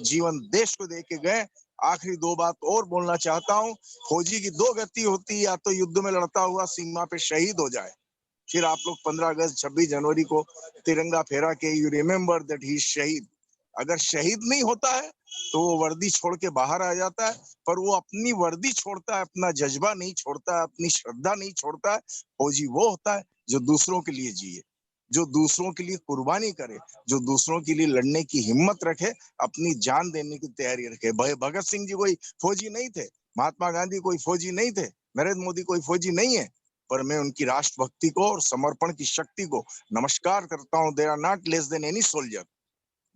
जीवन देश को दे के गए. आखिरी दो बात और बोलना चाहता हूँ. फौजी की दो गति होती है, या तो युद्ध में लड़ता हुआ सीमा पे शहीद हो जाए, फिर आप लोग 15 अगस्त 26 जनवरी को तिरंगा फहरा के यू रिमेम्बर दैट ही शहीद. अगर शहीद नहीं होता है तो वो वर्दी छोड़ के बाहर आ जाता है, पर वो अपनी वर्दी छोड़ता है, अपना जज्बा नहीं छोड़ता है, अपनी श्रद्धा नहीं छोड़ता है. फौजी वो होता है जो दूसरों के लिए जिए, जो दूसरों के लिए कुर्बानी करे, जो दूसरों के लिए लड़ने की हिम्मत रखे, अपनी जान देने की तैयारी रखे. भाई भगत सिंह जी कोई फौजी नहीं थे, महात्मा गांधी कोई फौजी नहीं थे, नरेंद्र मोदी कोई फौजी नहीं है, पर मैं उनकी राष्ट्रभक्ति को और समर्पण की शक्ति को नमस्कार करता हूं. They are not less than any soldier,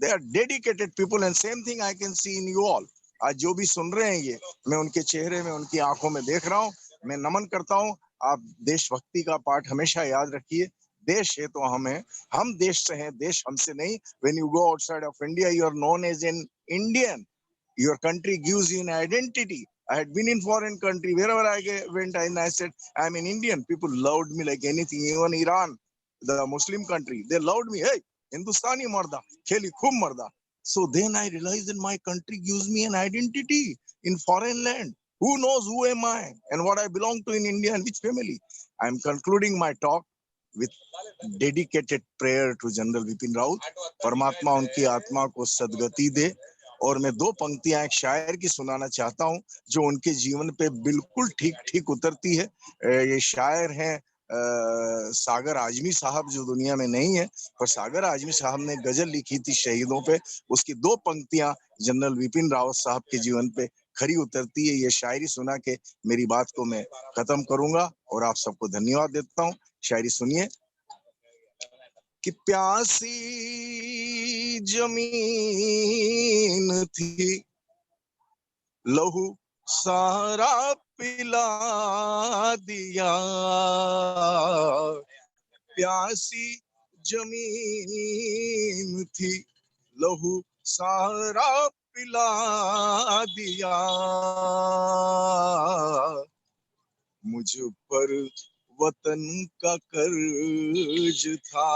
they are dedicated people and same thing I can see in you all. आज जो भी सुन रहे हैं ये मैं उनके चेहरे में, उनकी आंखों में देख रहा हूं. मैं नमन करता हूं. आप देशभक्ति का पाठ हमेशा याद रखिए. देश है तो हम हैं, हम देश से हैं, देश हमसे नहीं. When you go outside of India you are known as an Indian. Your country gives you an identity. I had been in foreign country, wherever I went and I said I'm an Indian. People loved me like anything. Even Iran, the Muslim country, they loved me. Hey, Hindustani marda, kheli khub marda. So then I realized that my country gives me an identity in foreign land. Who knows who am I and what I belong to in India and which family? I'm concluding my talk with dedicated prayer to General Vipin Rawat. परमात्मा उनकी आत्मा को सद्गति दे. और मैं दो पंक्तियां एक शायर की सुनाना चाहता हूं जो उनके जीवन पे बिल्कुल ठीक ठीक उतरती है. ये शायर हैं सागर आजमी साहब, जो दुनिया में नहीं है, पर सागर आजमी साहब ने गजल लिखी थी शहीदों पे. उसकी दो पंक्तियां जनरल विपिन रावत साहब के जीवन पे खरी उतरती है. ये शायरी सुना के मेरी बात को मैं खत्म करूंगा और आप सबको धन्यवाद देता हूं. शायरी सुनिए कि प्यासी जमीन थी, लहू सारा पिला दिया. प्यासी जमीन थी, लहू सारा पिला दिया. मुझ पर वतन का कर्ज था,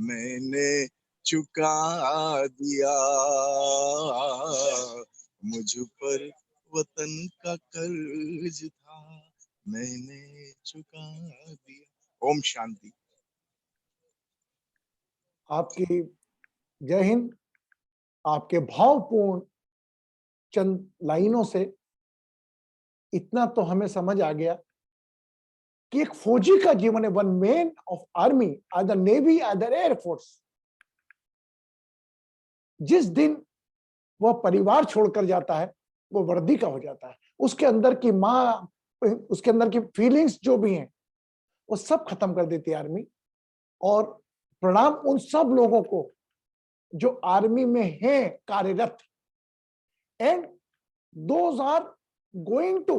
मैंने चुका दिया. मुझ पर वतन का कर्ज था, मैंने चुका दिया. ओम शांति. आपकी जय हिंद. आपके भावपूर्ण चंद लाइनों से इतना तो हमें समझ आ गया कि एक फौजी का जीवन है, one man of army, either navy either air force, जिस दिन वह परिवार छोड़कर जाता है वो वर्दी का हो जाता है. उसके अंदर की माँ, उसके अंदर की फीलिंग्स जो भी हैं वो सब खत्म कर देती है आर्मी. और प्रणाम उन सब लोगों को जो आर्मी में हैं कार्यरत, and those are going to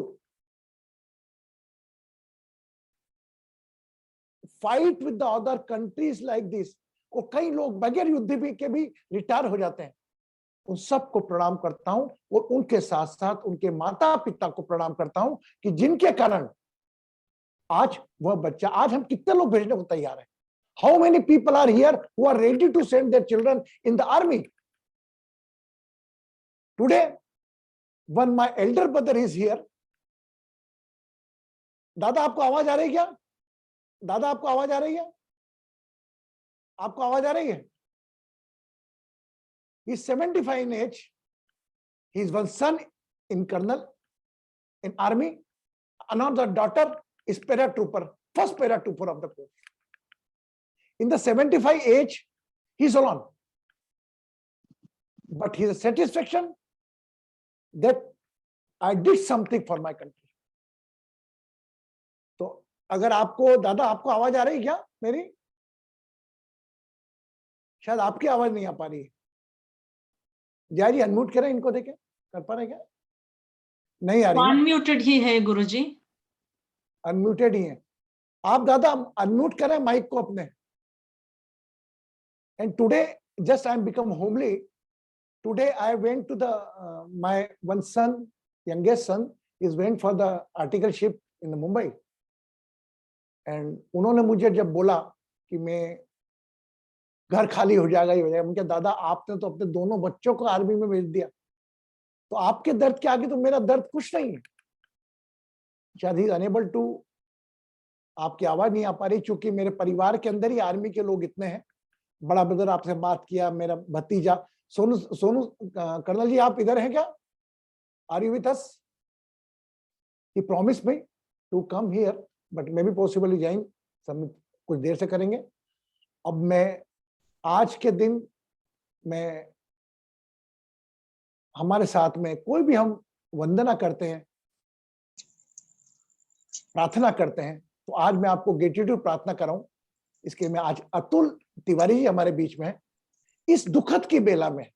fight with the other countries like this. और कई लोग बगैर युद्ध भी के भी रिटायर हो जाते हैं. उन सबको प्रणाम करता हूं और उनके साथ साथ उनके माता पिता को प्रणाम करता हूं कि जिनके कारण आज वह बच्चा, आज हम कितने लोग भेजने को तैयार हैं? How many people are here who are ready to send their children in the army? Today when my elder brother is here, दादा आपको आवाज आ रही है क्या? दादा आपको आवाज आ रही है? आपको आवाज आ रही है? He is 75 in age. His one son in colonel in army. Another daughter is paratrooper, first paratrooper of the corps. In the 75 age, he is alone. But his satisfaction that I did something for my country. तो अगर आपको, दादा आपको आवाज आ रही है क्या मेरी? शायद आपकी आवाज नहीं आ पा रही है। जय जी अनम्यूट करें इनको, देखें कर पा रहे क्या? नहीं आ रही है। अनम्यूटेड ही है गुरुजी। अनम्यूटेड ही है। आप दादा अनम्यूट करें माइक को अपने। And today just I am become homely. Today I went to the my one son, youngest son, is went for the articleship in the Mumbai. And उन्होंने मुझे जब बोला कि मैं घर खाली हो जाएगा, ये हो जाएगा, मुझे दादा आपने तो अपने दोनों बच्चों को आर्मी में भेज दिया, तो आपके दर्द के आगे तो मेरा दर्द कुछ नहीं है. शायद ही अनेबल टू, आपकी आवाज नहीं आ पा रही, क्योंकि मेरे परिवार के अंदर ही आर्मी के लोग इतने हैं. बड़ा ब्रदर आपसे बात किया, मेरा भतीजा सोनू कर्नल जी आप इधर हैं क्या? Are you with us? He promise me to come here, but may be possible join सब कुछ देर से करेंगे. अब मैं आज के दिन में हमारे साथ में कोई भी हम वंदना करते हैं, प्रार्थना करते हैं, तो आज मैं आपको ग्रेटिट्यूड प्रार्थना कराऊं. इसके मैं आज अतुल तिवारी जी हमारे बीच में है. इस दुखद की बेला में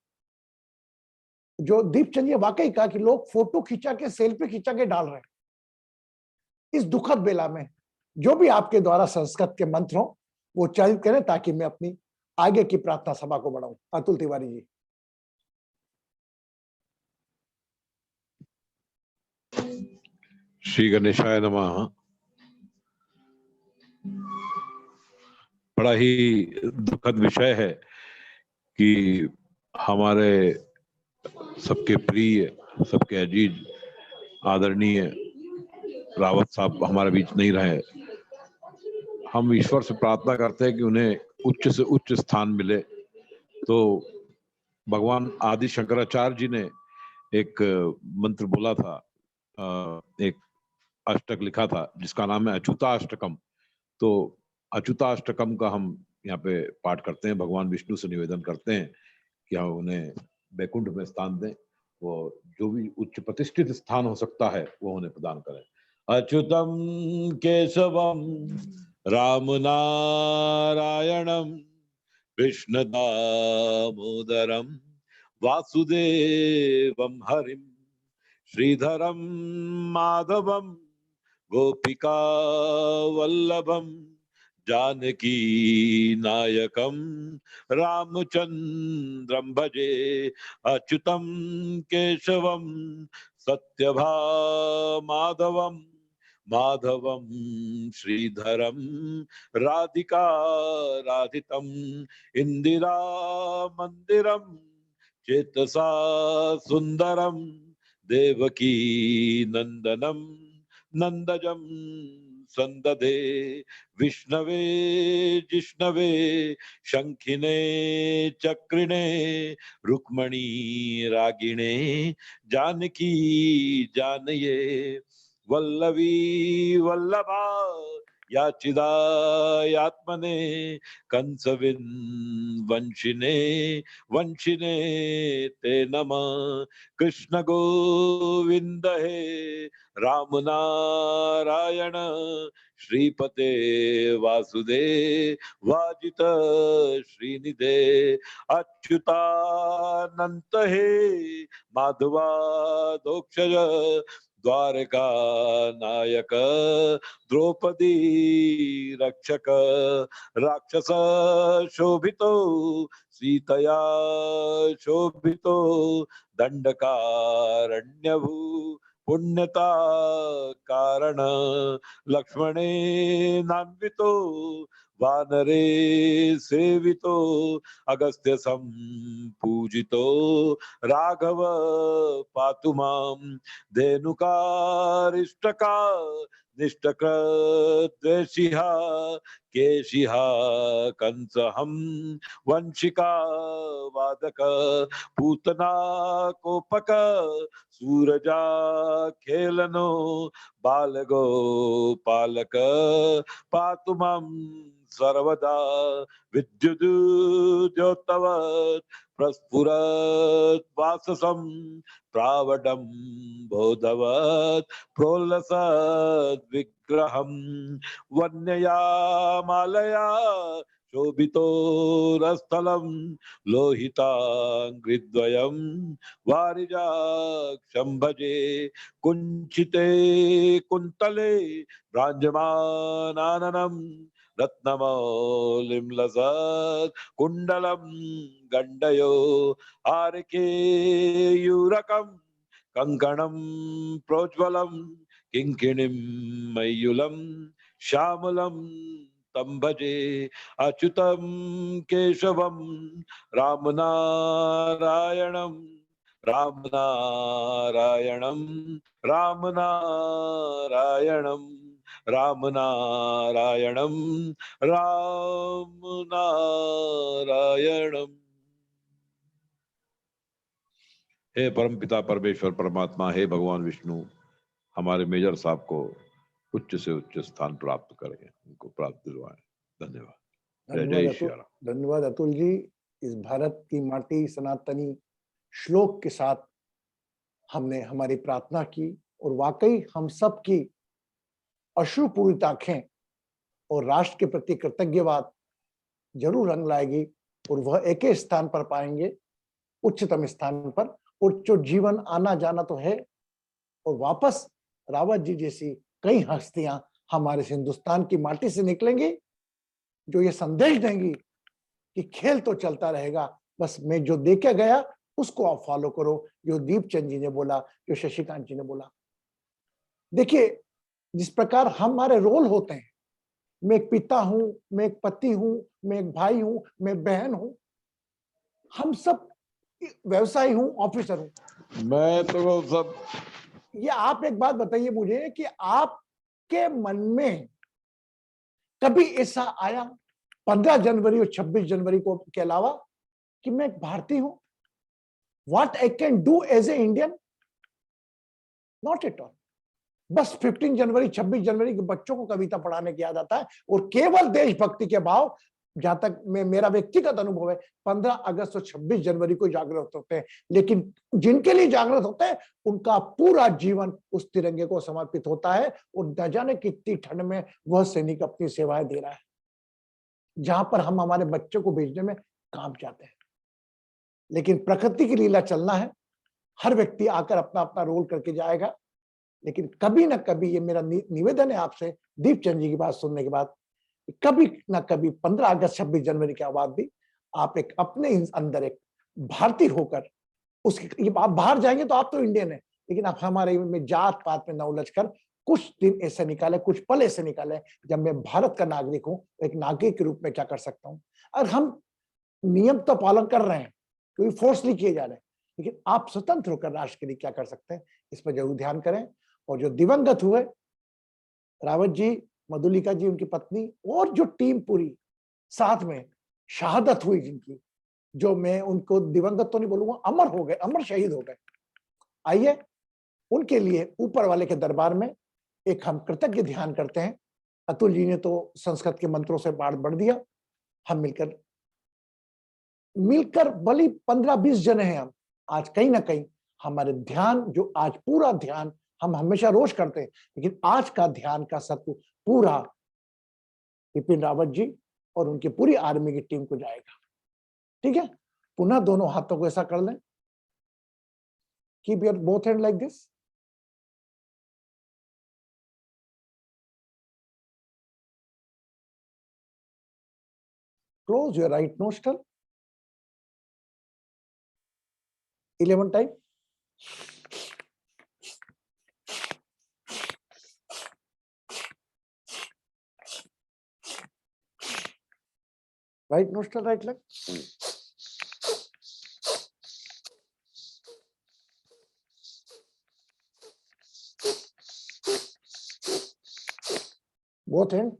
जो दीपचंद जी वाकई कहा कि लोग फोटो खींचा के, सेल्फी खींचा के डाल रहे हैं, इस दुखद बेला में जो भी आपके द्वारा संस्कृत के मंत्र हो वो उच्चारित करें, ताकि मैं अपनी आगे की प्रार्थना सभा को बढ़ाऊं. अतुल तिवारी जी. श्री गणेशाय नमः. बड़ा ही दुखद विषय है कि हमारे सबके प्रिय, सबके अजीज, आदरणीय रावत साहब हमारे बीच नहीं रहे. हम ईश्वर से प्रार्थना करते हैं कि उन्हें उच्च से उच्च स्थान मिले. तो भगवान आदि शंकराचार्य जी ने एक मंत्र बोला था, एक अष्टक लिखा था जिसका नाम है अच्युताष्टकम. तो अच्युताष्टकम का हम यहाँ पे पाठ करते हैं. भगवान विष्णु से निवेदन करते हैं कि हम उन्हें बैकुंठ में स्थान दें, वो जो भी उच्च प्रतिष्ठित स्थान हो सकता है वो उन्हें प्रदान करें. अच्युतम केशवम राम नारायणम कृष्ण दामोदरम वासुदेवम हरिम श्रीधरम माधवम गोपिका वल्लभम जानकी नायकम रामचंद्रम भजे. अच्युतम केशवम सत्यभामाधवम माधवम श्रीधरम राधिका राधितम इंदिरा मंदिरम चेतसा सुंदरम देवकी नंदनम नंदजम संदधे विष्णवे जिष्णवे शंखिने चक्रिणे रुक्मणी रागिणे जानकी जानये वल्लवी वल्लभा याचिदायात्मने कंसविन वंशिने वंशिने ते नमः. कृष्ण गोविंद हे राम नारायण श्रीपते वासुदेव वाजित श्रीनिधे. अच्युतानंत हे माधवादोक्षज द्वारका नायक द्रौपदी रक्षक राक्षस शोभितो सीतया शोभितो दंडकारण्यभू पुण्यता कारण लक्ष्मणे नान्वितो वानरे सेवितो अगस्त्य संपूजितो राघव पातु मां धेनुकारिष्टका निष्टकृद्वेषिहा केशिहा कंसहं वंशिका वादक पूतना कोपक सूरजा खेलनो बालगो पालक पातु मां सर्वदा विद्युद्योतवत् प्रस्फुरत् वाससं प्रावडं बोधवत् प्रोल्लसत् विग्रहं वन्यया मालया शोभितो रस्थलं लोहिताङ्घ्रिद्वयं वारिजाक्षं भजे कुञ्चिते कुन्तले भ्राजमानाननं रत्नमौलिं लसत् कुण्डलं गण्डयो हारिकेयूरकं कङ्कणं प्रोज्वलं किङ्किणीं मय्युलं श्यामलं तं भजे अच्युतं केशवं रामनारायणं रामनारायणं रामनारायणं रामनारायणं रामनारायणं। हे परमपिता परमेश्वर परमात्मा, हे भगवान विष्णु, हमारे मेजर साहब को उच्च से उच्च स्थान प्राप्त करें, उनको प्राप्त दिलवाएं। धन्यवाद। जय श्री राम। धन्यवाद अतुल जी। इस भारत की माटी सनातनी श्लोक के साथ हमने हमारी प्रार्थना की और वाकई हम सब की अश्रुपूरित आंखें और राष्ट्र के प्रति कृतज्ञवाद जरूर रंग लाएगी और वह एक ही स्थान पर पाएंगे, उच्चतम स्थान पर। और जो जीवन आना जाना तो है, और वापस रावत जी जैसी कई हस्तियां हमारे हिंदुस्तान की माटी से निकलेंगी जो ये संदेश देंगी कि खेल तो चलता रहेगा, बस मैं जो देके गया उसको आप फॉलो करो, जो दीपचंद जी ने बोला, जो शशिकांत जी ने बोला। देखिए, जिस प्रकार हमारे रोल होते हैं, मैं एक पिता हूं, मैं एक पति हूं, मैं एक भाई हूं, मैं बहन हूं, हम सब व्यवसायी हूं, ऑफिसर हूं। मैं तो सब ये आप एक बात बताइए मुझे कि आपके मन में कभी ऐसा आया 15 जनवरी और 26 जनवरी को के अलावा कि मैं एक भारतीय हूं? What I can do as a Indian? Not at all. बस 15 जनवरी 26 जनवरी के बच्चों को कविता पढ़ाने की याद आता है और केवल देशभक्ति के भाव, जहां तक मेरा व्यक्तिगत अनुभव है, 15 अगस्त और 26 जनवरी को जागृत होते हैं। लेकिन जिनके लिए जागृत होते हैं उनका पूरा जीवन उस तिरंगे को समर्पित होता है और न जाने कितनी ठंड में वह सैनिक अपनी सेवाएं दे रहा है, जहां पर हम हमारे बच्चों को भेजने में काम जाते हैं। लेकिन प्रकृति की लीला चलना है, हर व्यक्ति आकर अपना अपना रोल करके जाएगा। लेकिन कभी ना कभी, ये मेरा निवेदन है आपसे दीपचंद जी की बात सुनने के बाद, कभी ना कभी 15 अगस्त 26 जनवरी के बाद भी आप एक अपने अंदर एक भारतीय होकर उसकी, आप बाहर जाएंगे तो आप तो इंडियन है, लेकिन आप हमारे में जात पात में न उलझ कर कुछ दिन ऐसे निकाले, कुछ पल ऐसे निकाले जब मैं भारत का नागरिक हूं, एक नागरिक के रूप में क्या कर सकता हूं। और हम नियम तो पालन कर रहे हैं क्योंकि फोर्सली किए जा रहे हैं, लेकिन आप स्वतंत्र होकर राष्ट्र के लिए क्या कर सकते हैं, इस पर जरूर ध्यान करें। और जो दिवंगत हुए रावत जी, मधुलिका जी उनकी पत्नी, और जो टीम पूरी साथ में शहादत हुई जिनकी, जो मैं उनको दिवंगत तो नहीं बोलूंगा, अमर हो गए, अमर शहीद हो गए। आइए उनके लिए ऊपर वाले के दरबार में एक हम कृतज्ञ ध्यान करते हैं। अतुल जी ने तो संस्कृत के मंत्रों से बाढ़ बढ़ दिया, हम मिलकर भली 15-20 जने हैं हम, आज कहीं ना कहीं हमारे ध्यान, जो आज पूरा ध्यान हम हमेशा रोज करते हैं, लेकिन आज का ध्यान का सत्व पूरा विपिन रावत जी और उनकी पूरी आर्मी की टीम को जाएगा। ठीक है, पुनः दोनों हाथों को ऐसा कर लें, keep your both hand like this. Close your right nostril 11 time. Right nostril, right leg. Both hand.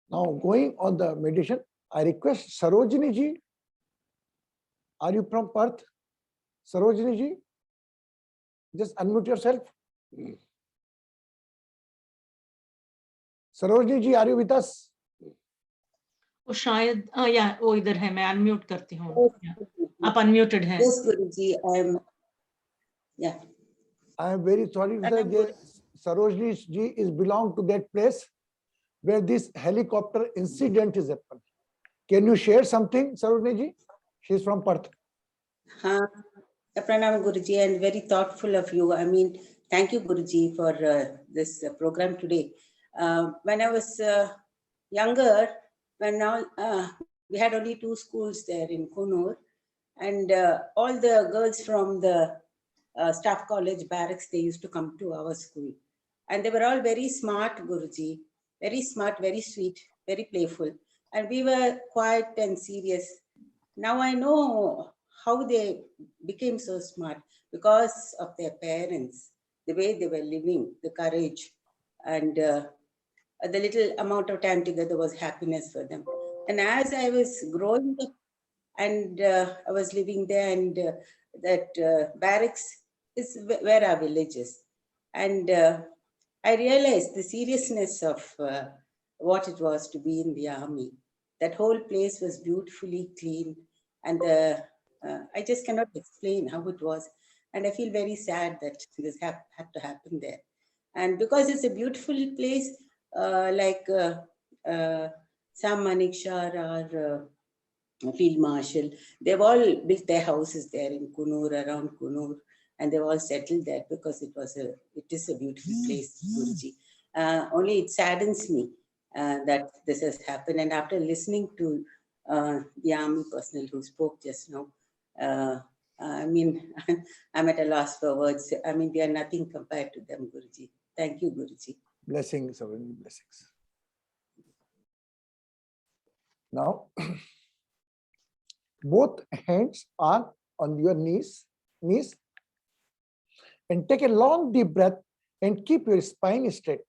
Now going on the meditation, I request Sarojini ji. Are you from Perth? Sarojini ji, just unmute yourself. Sarojini ji, are you with us? वो शायद या वो इधर है, मैं unmute करती हूँ. आप अनम्यूटेड हैं. Yes, Guruji, I am. Yeah. I am very sorry to say that Sarojini ji is belong to that place where this helicopter incident is happened. Can you share something, Sarojini ji? She is from Perth. Pranam Guruji, and very thoughtful of you. I mean, thank you, Guruji, for this program today. When I was younger, when we had only 2 schools there in Kunur, and all the girls from the staff college barracks, they used to come to our school. And they were all very smart, Guruji, very smart, very sweet, very playful. And we were quiet and serious. Now I know how they became so smart because of their parents, the way they were living, the courage, and the little amount of time together was happiness for them. And as I was growing up and I was living there, and that barracks is where our village is. And I realized the seriousness of what it was to be in the army. That whole place was beautifully clean, and I just cannot explain how it was. And I feel very sad that this had to happen there. And because it's a beautiful place, like Sam Manekshaw, our Field Marshal, they've all built their houses there in Kunur, around Kunur, and they've all settled there because it is a beautiful place, Guruji. Only it saddens me that this has happened. And after listening to the army personnel who spoke just now, I mean, I'm at a loss for words. I mean, we are nothing compared to them, Guruji. Thank you, Guruji. Blessings, Sarojini, blessings. Now, both hands are on your knees, and take a long deep breath and keep your spine straight.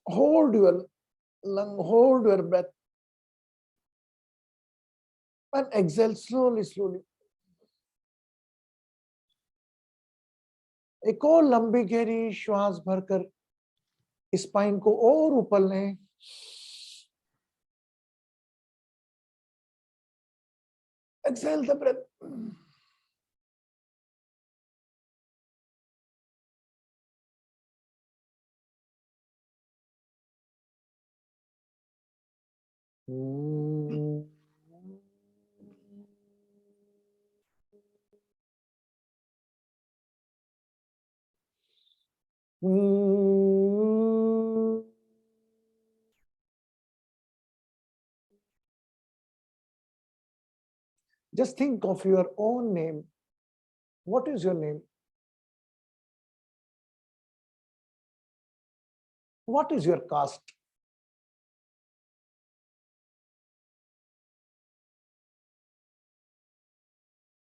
Hold your lung, hold your breath, and exhale slowly, slowly. एक और लंबी गहरी श्वास भरकर spine को और ऊपर लें. Exhale the breath. Just think of your own name. What is your name? What is your caste?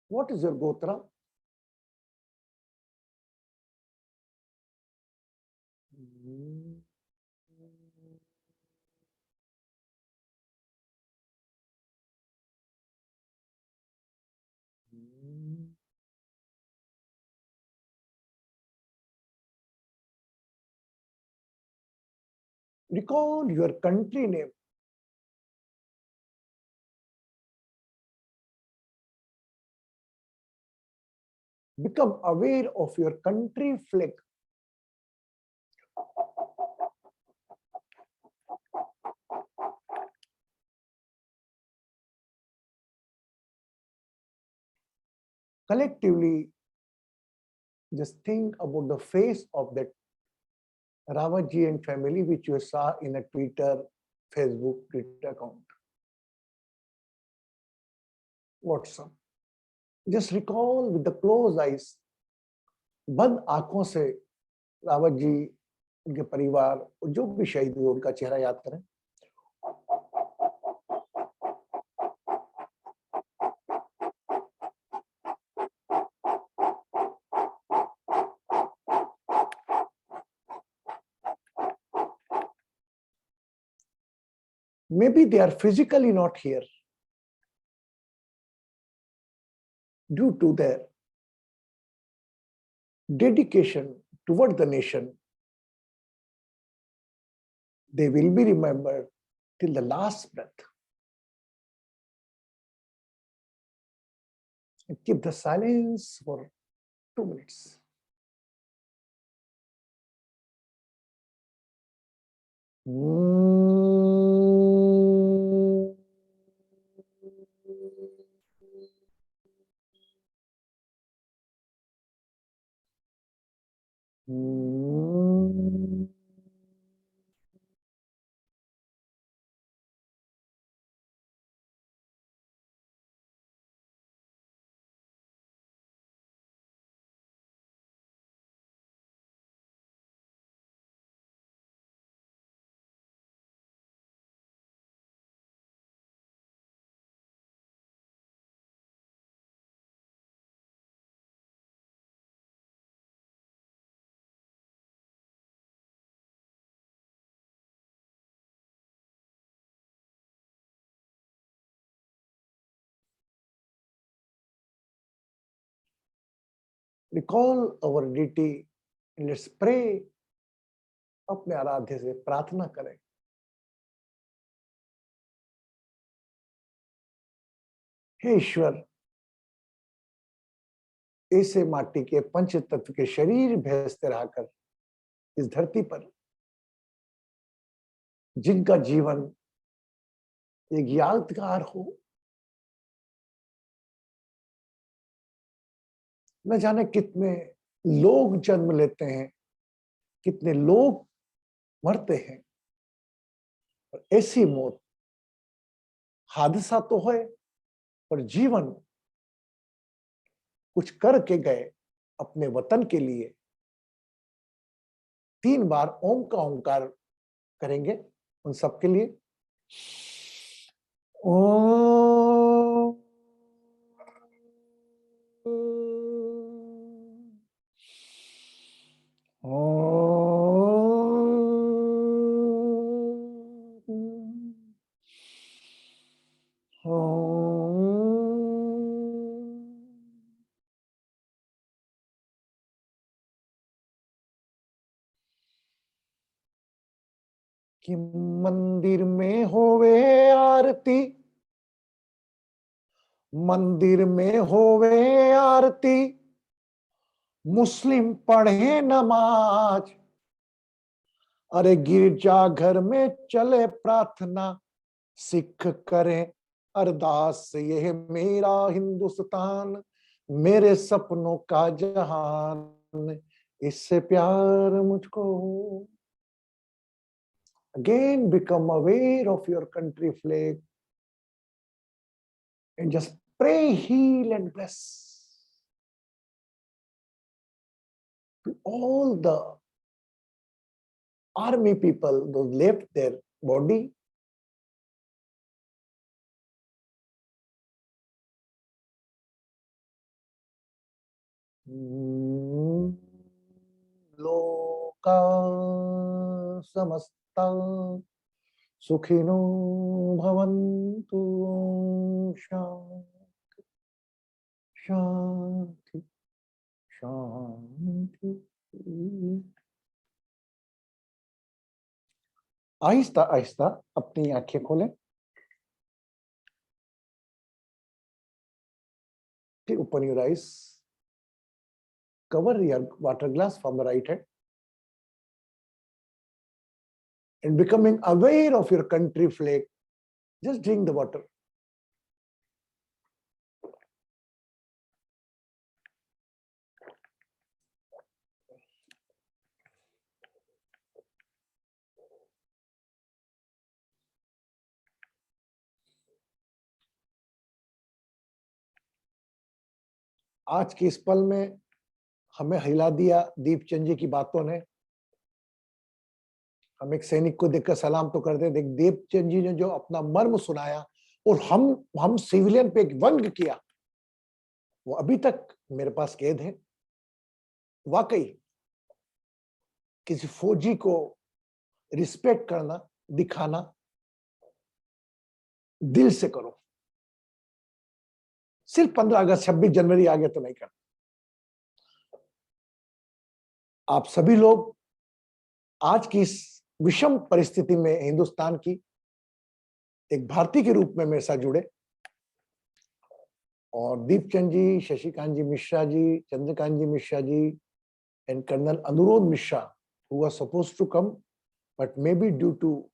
What is your gotra? Recall your country name. Become aware of your country flag. Collectively, just think about the face of that Rawatji and family which you saw in a Twitter, Facebook, Twitter account. Watson. Just recall with the closed eyes, बंद आंखों से रावत जी, उनके परिवार और जो भी शहीद हुए उनका चेहरा याद करें. Maybe they are physically not here due to their dedication toward the nation. They will be remembered till the last breath. And keep the silence for 2 minutes. Recall our deity and let's pray. अपने आराध्य से प्रार्थना करें. हे ईश्वर, ऐसे माटी के पंच तत्व के शरीर भेजते रहकर इस धरती पर जिनका जीवन एक यादगार हो, न जाने कितने लोग जन्म लेते हैं, कितने लोग मरते हैं, और ऐसी मौत हादसा तो है पर जीवन कुछ करके गए अपने वतन के लिए. 3 बार ओम का ओंकार करेंगे उन सबके लिए. ओम कि मंदिर में होवे आरती, मंदिर में होवे आरती, मुस्लिम पढ़े नमाज, अरे गिरजा घर में चले प्रार्थना, सिख करें अरदास, यह मेरा हिंदुस्तान, मेरे सपनों का जहान, इससे प्यार मुझको. Again become aware of your country flag and just pray, heal and bless to all the army people those left their body. लोका समस्ता सुखिनो भवन्तु. शांति शांति शांति. आहिस्ता आहिस्ता अपनी आंखें खोलें. Open your eyes. Cover your water glass from the right hand. And becoming aware of your country flag, just drink the water. आज के इस पल में हमें हिला दिया दीपचंद जी की बातों ने। हम एक सैनिक को देखकर सलाम तो करते, देख दीपचंद जी ने जो अपना मर्म सुनाया और हम सिविलियन पे एक व्यंग किया, वो अभी तक मेरे पास कैद है। वाकई किसी फौजी को रिस्पेक्ट करना, दिखाना दिल से करो, सिर्फ 15 अगस्त 26 जनवरी आगे तो नहीं करना। आप सभी लोग आज की इस विषम परिस्थिति में हिंदुस्तान की एक भारतीय के रूप में मेरे साथ जुड़े, और दीपचंद जी, शशिकांत जी मिश्रा जी, चंद्रकांत जी Mishra ji and Colonel Anurod Mishra, who was supposed to come, but maybe due to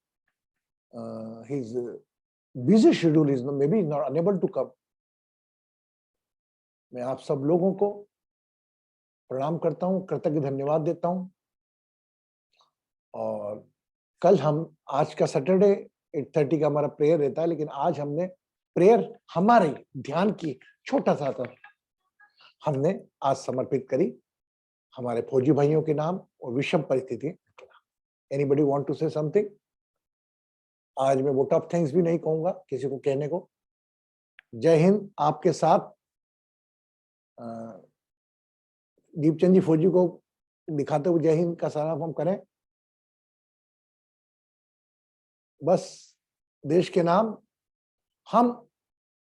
his busy schedule, is maybe not unable to come. मैं आप सब लोगों को प्रणाम करता हूँ, कृतज्ञ धन्यवाद देता हूँ। और कल हम, आज का सैटरडे 8:30 का हमारा प्रेयर रहता है, लेकिन आज हमने प्रेयर हमारे ध्यान की छोटा सा था, हमने आज समर्पित करी हमारे फौजी भाइयों के नाम और विषम परिस्थिति। Anybody want to say something? आज मैं वोट ऑफ थैंक्स भी नहीं कहूंगा किसी को कहने को। जय हिंद। आपके साथ दीपचंद जी फौजी को दिखाते हुए जय हिंद का सारा हम करें। बस देश के नाम हम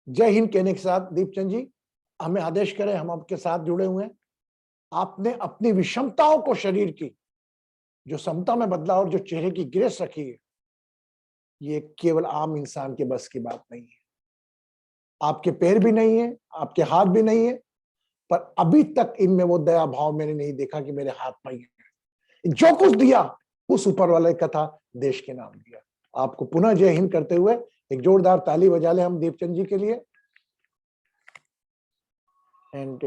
जय हिंद कहने के साथ दीपचंद जी हमें आदेश करें, हम आपके साथ जुड़े हुए हैं। आपने अपनी विषमताओं को, शरीर की जो समता में बदला और जो चेहरे की ग्रेस रखी है, ये केवल आम इंसान के बस की बात नहीं है। आपके पैर भी नहीं है, आपके हाथ भी नहीं है, पर अभी तक इनमें वो दया भाव मैंने नहीं देखा कि मेरे हाथ में है। जो कुछ दिया उस ऊपर वाले का था, देश के नाम दिया। आपको पुनः जय हिंद करते हुए एक जोरदार ताली बजा ले हम दीपचंद जी के लिए। एंड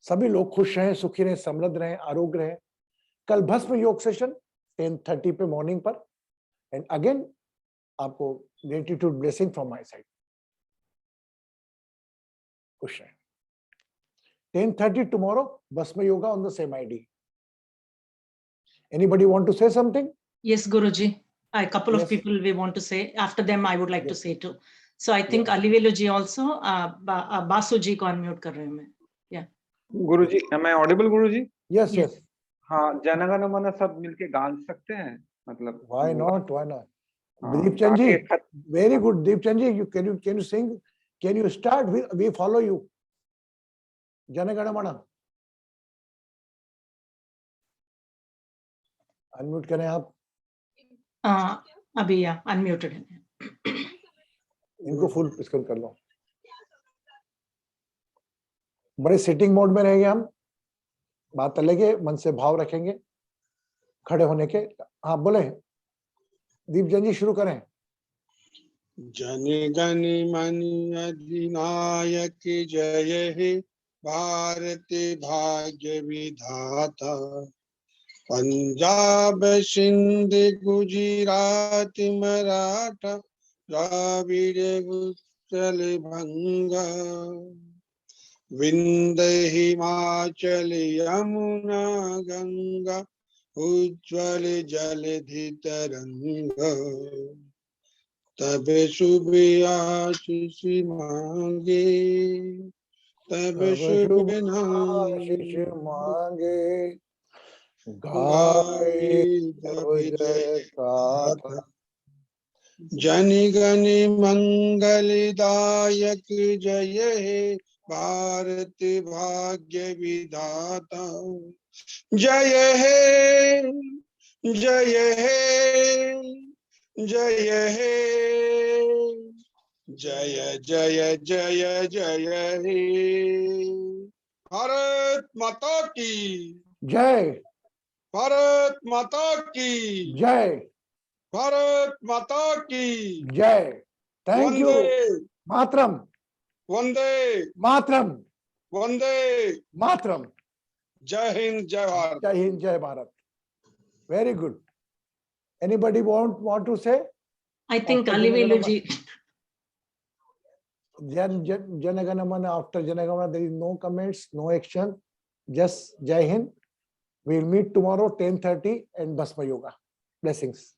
सभी लोग खुश रहें, सुखी रहें, समृद्ध रहें, आरोग्य रहें। कल भस्म योग सेशन 10:30 पे मॉर्निंग पर, एंड अगेन आपको gratitude blessing from my side. खुश रहें। 10:30 tomorrow, Bhasma Yoga on the same ID. Anybody want to say something? Yes, Guruji. A couple of Yes. people we want to say. After them, I would like to Yes. say too. So I think Yes. Alivelu ji also, Basu ji को unmute कर रहे हैं मैं. Yeah. Guruji, am I audible Guruji? Yes, yes. हाँ, जनगण मन सब मिलके गा सकते हैं, मतलब Why not? Why not? हाँ, Deepchand ji, ताकि very good. Deepchand ji, can you sing? Can you start? We follow you. Janagana Mana. Unmute करें आप. अभी या unmuted है. इनको फुल स्क्रीन कर लो। बड़े सिटिंग मोड में रहेंगे हम, बात अलगे, मन से भाव रखेंगे, खड़े होने के। हाँ बोले दीपचंद जी, शुरू करें। जन गण मन अधिनायक जय हे भारत भाग्य विधाता, पंजाब सिंध गुजरात मराठा द्राविड़ उत्कल बंगा, विंध्य हिमाचल यमुना गंगा उज्ज्वल जलधि तरंगा, तब शुभ आशीष मांगे, तब शुभ आशीष मांगे, गाए तब जयकार। जन गण मंगलदायक जय हे भारत भाग्य विधाता, जय हे जय हे जय हे जय जय जय जय हे। भारत माता की जय, भारत माता की जय, भारत माता की जय। Thank you. वंदे मातरम, वंदे मातरम, वंदे मातरम। जय हिंद जय भारत। जय हिंद, जय Bharat. Very good. Anybody want to say? I think After Alivelu Janagana ji. Jana Gana Mana, after Jana Gana Mana, there is no comments, no action. Just Jai Hind. We will meet tomorrow 10:30 and Bhasma Yoga. Blessings.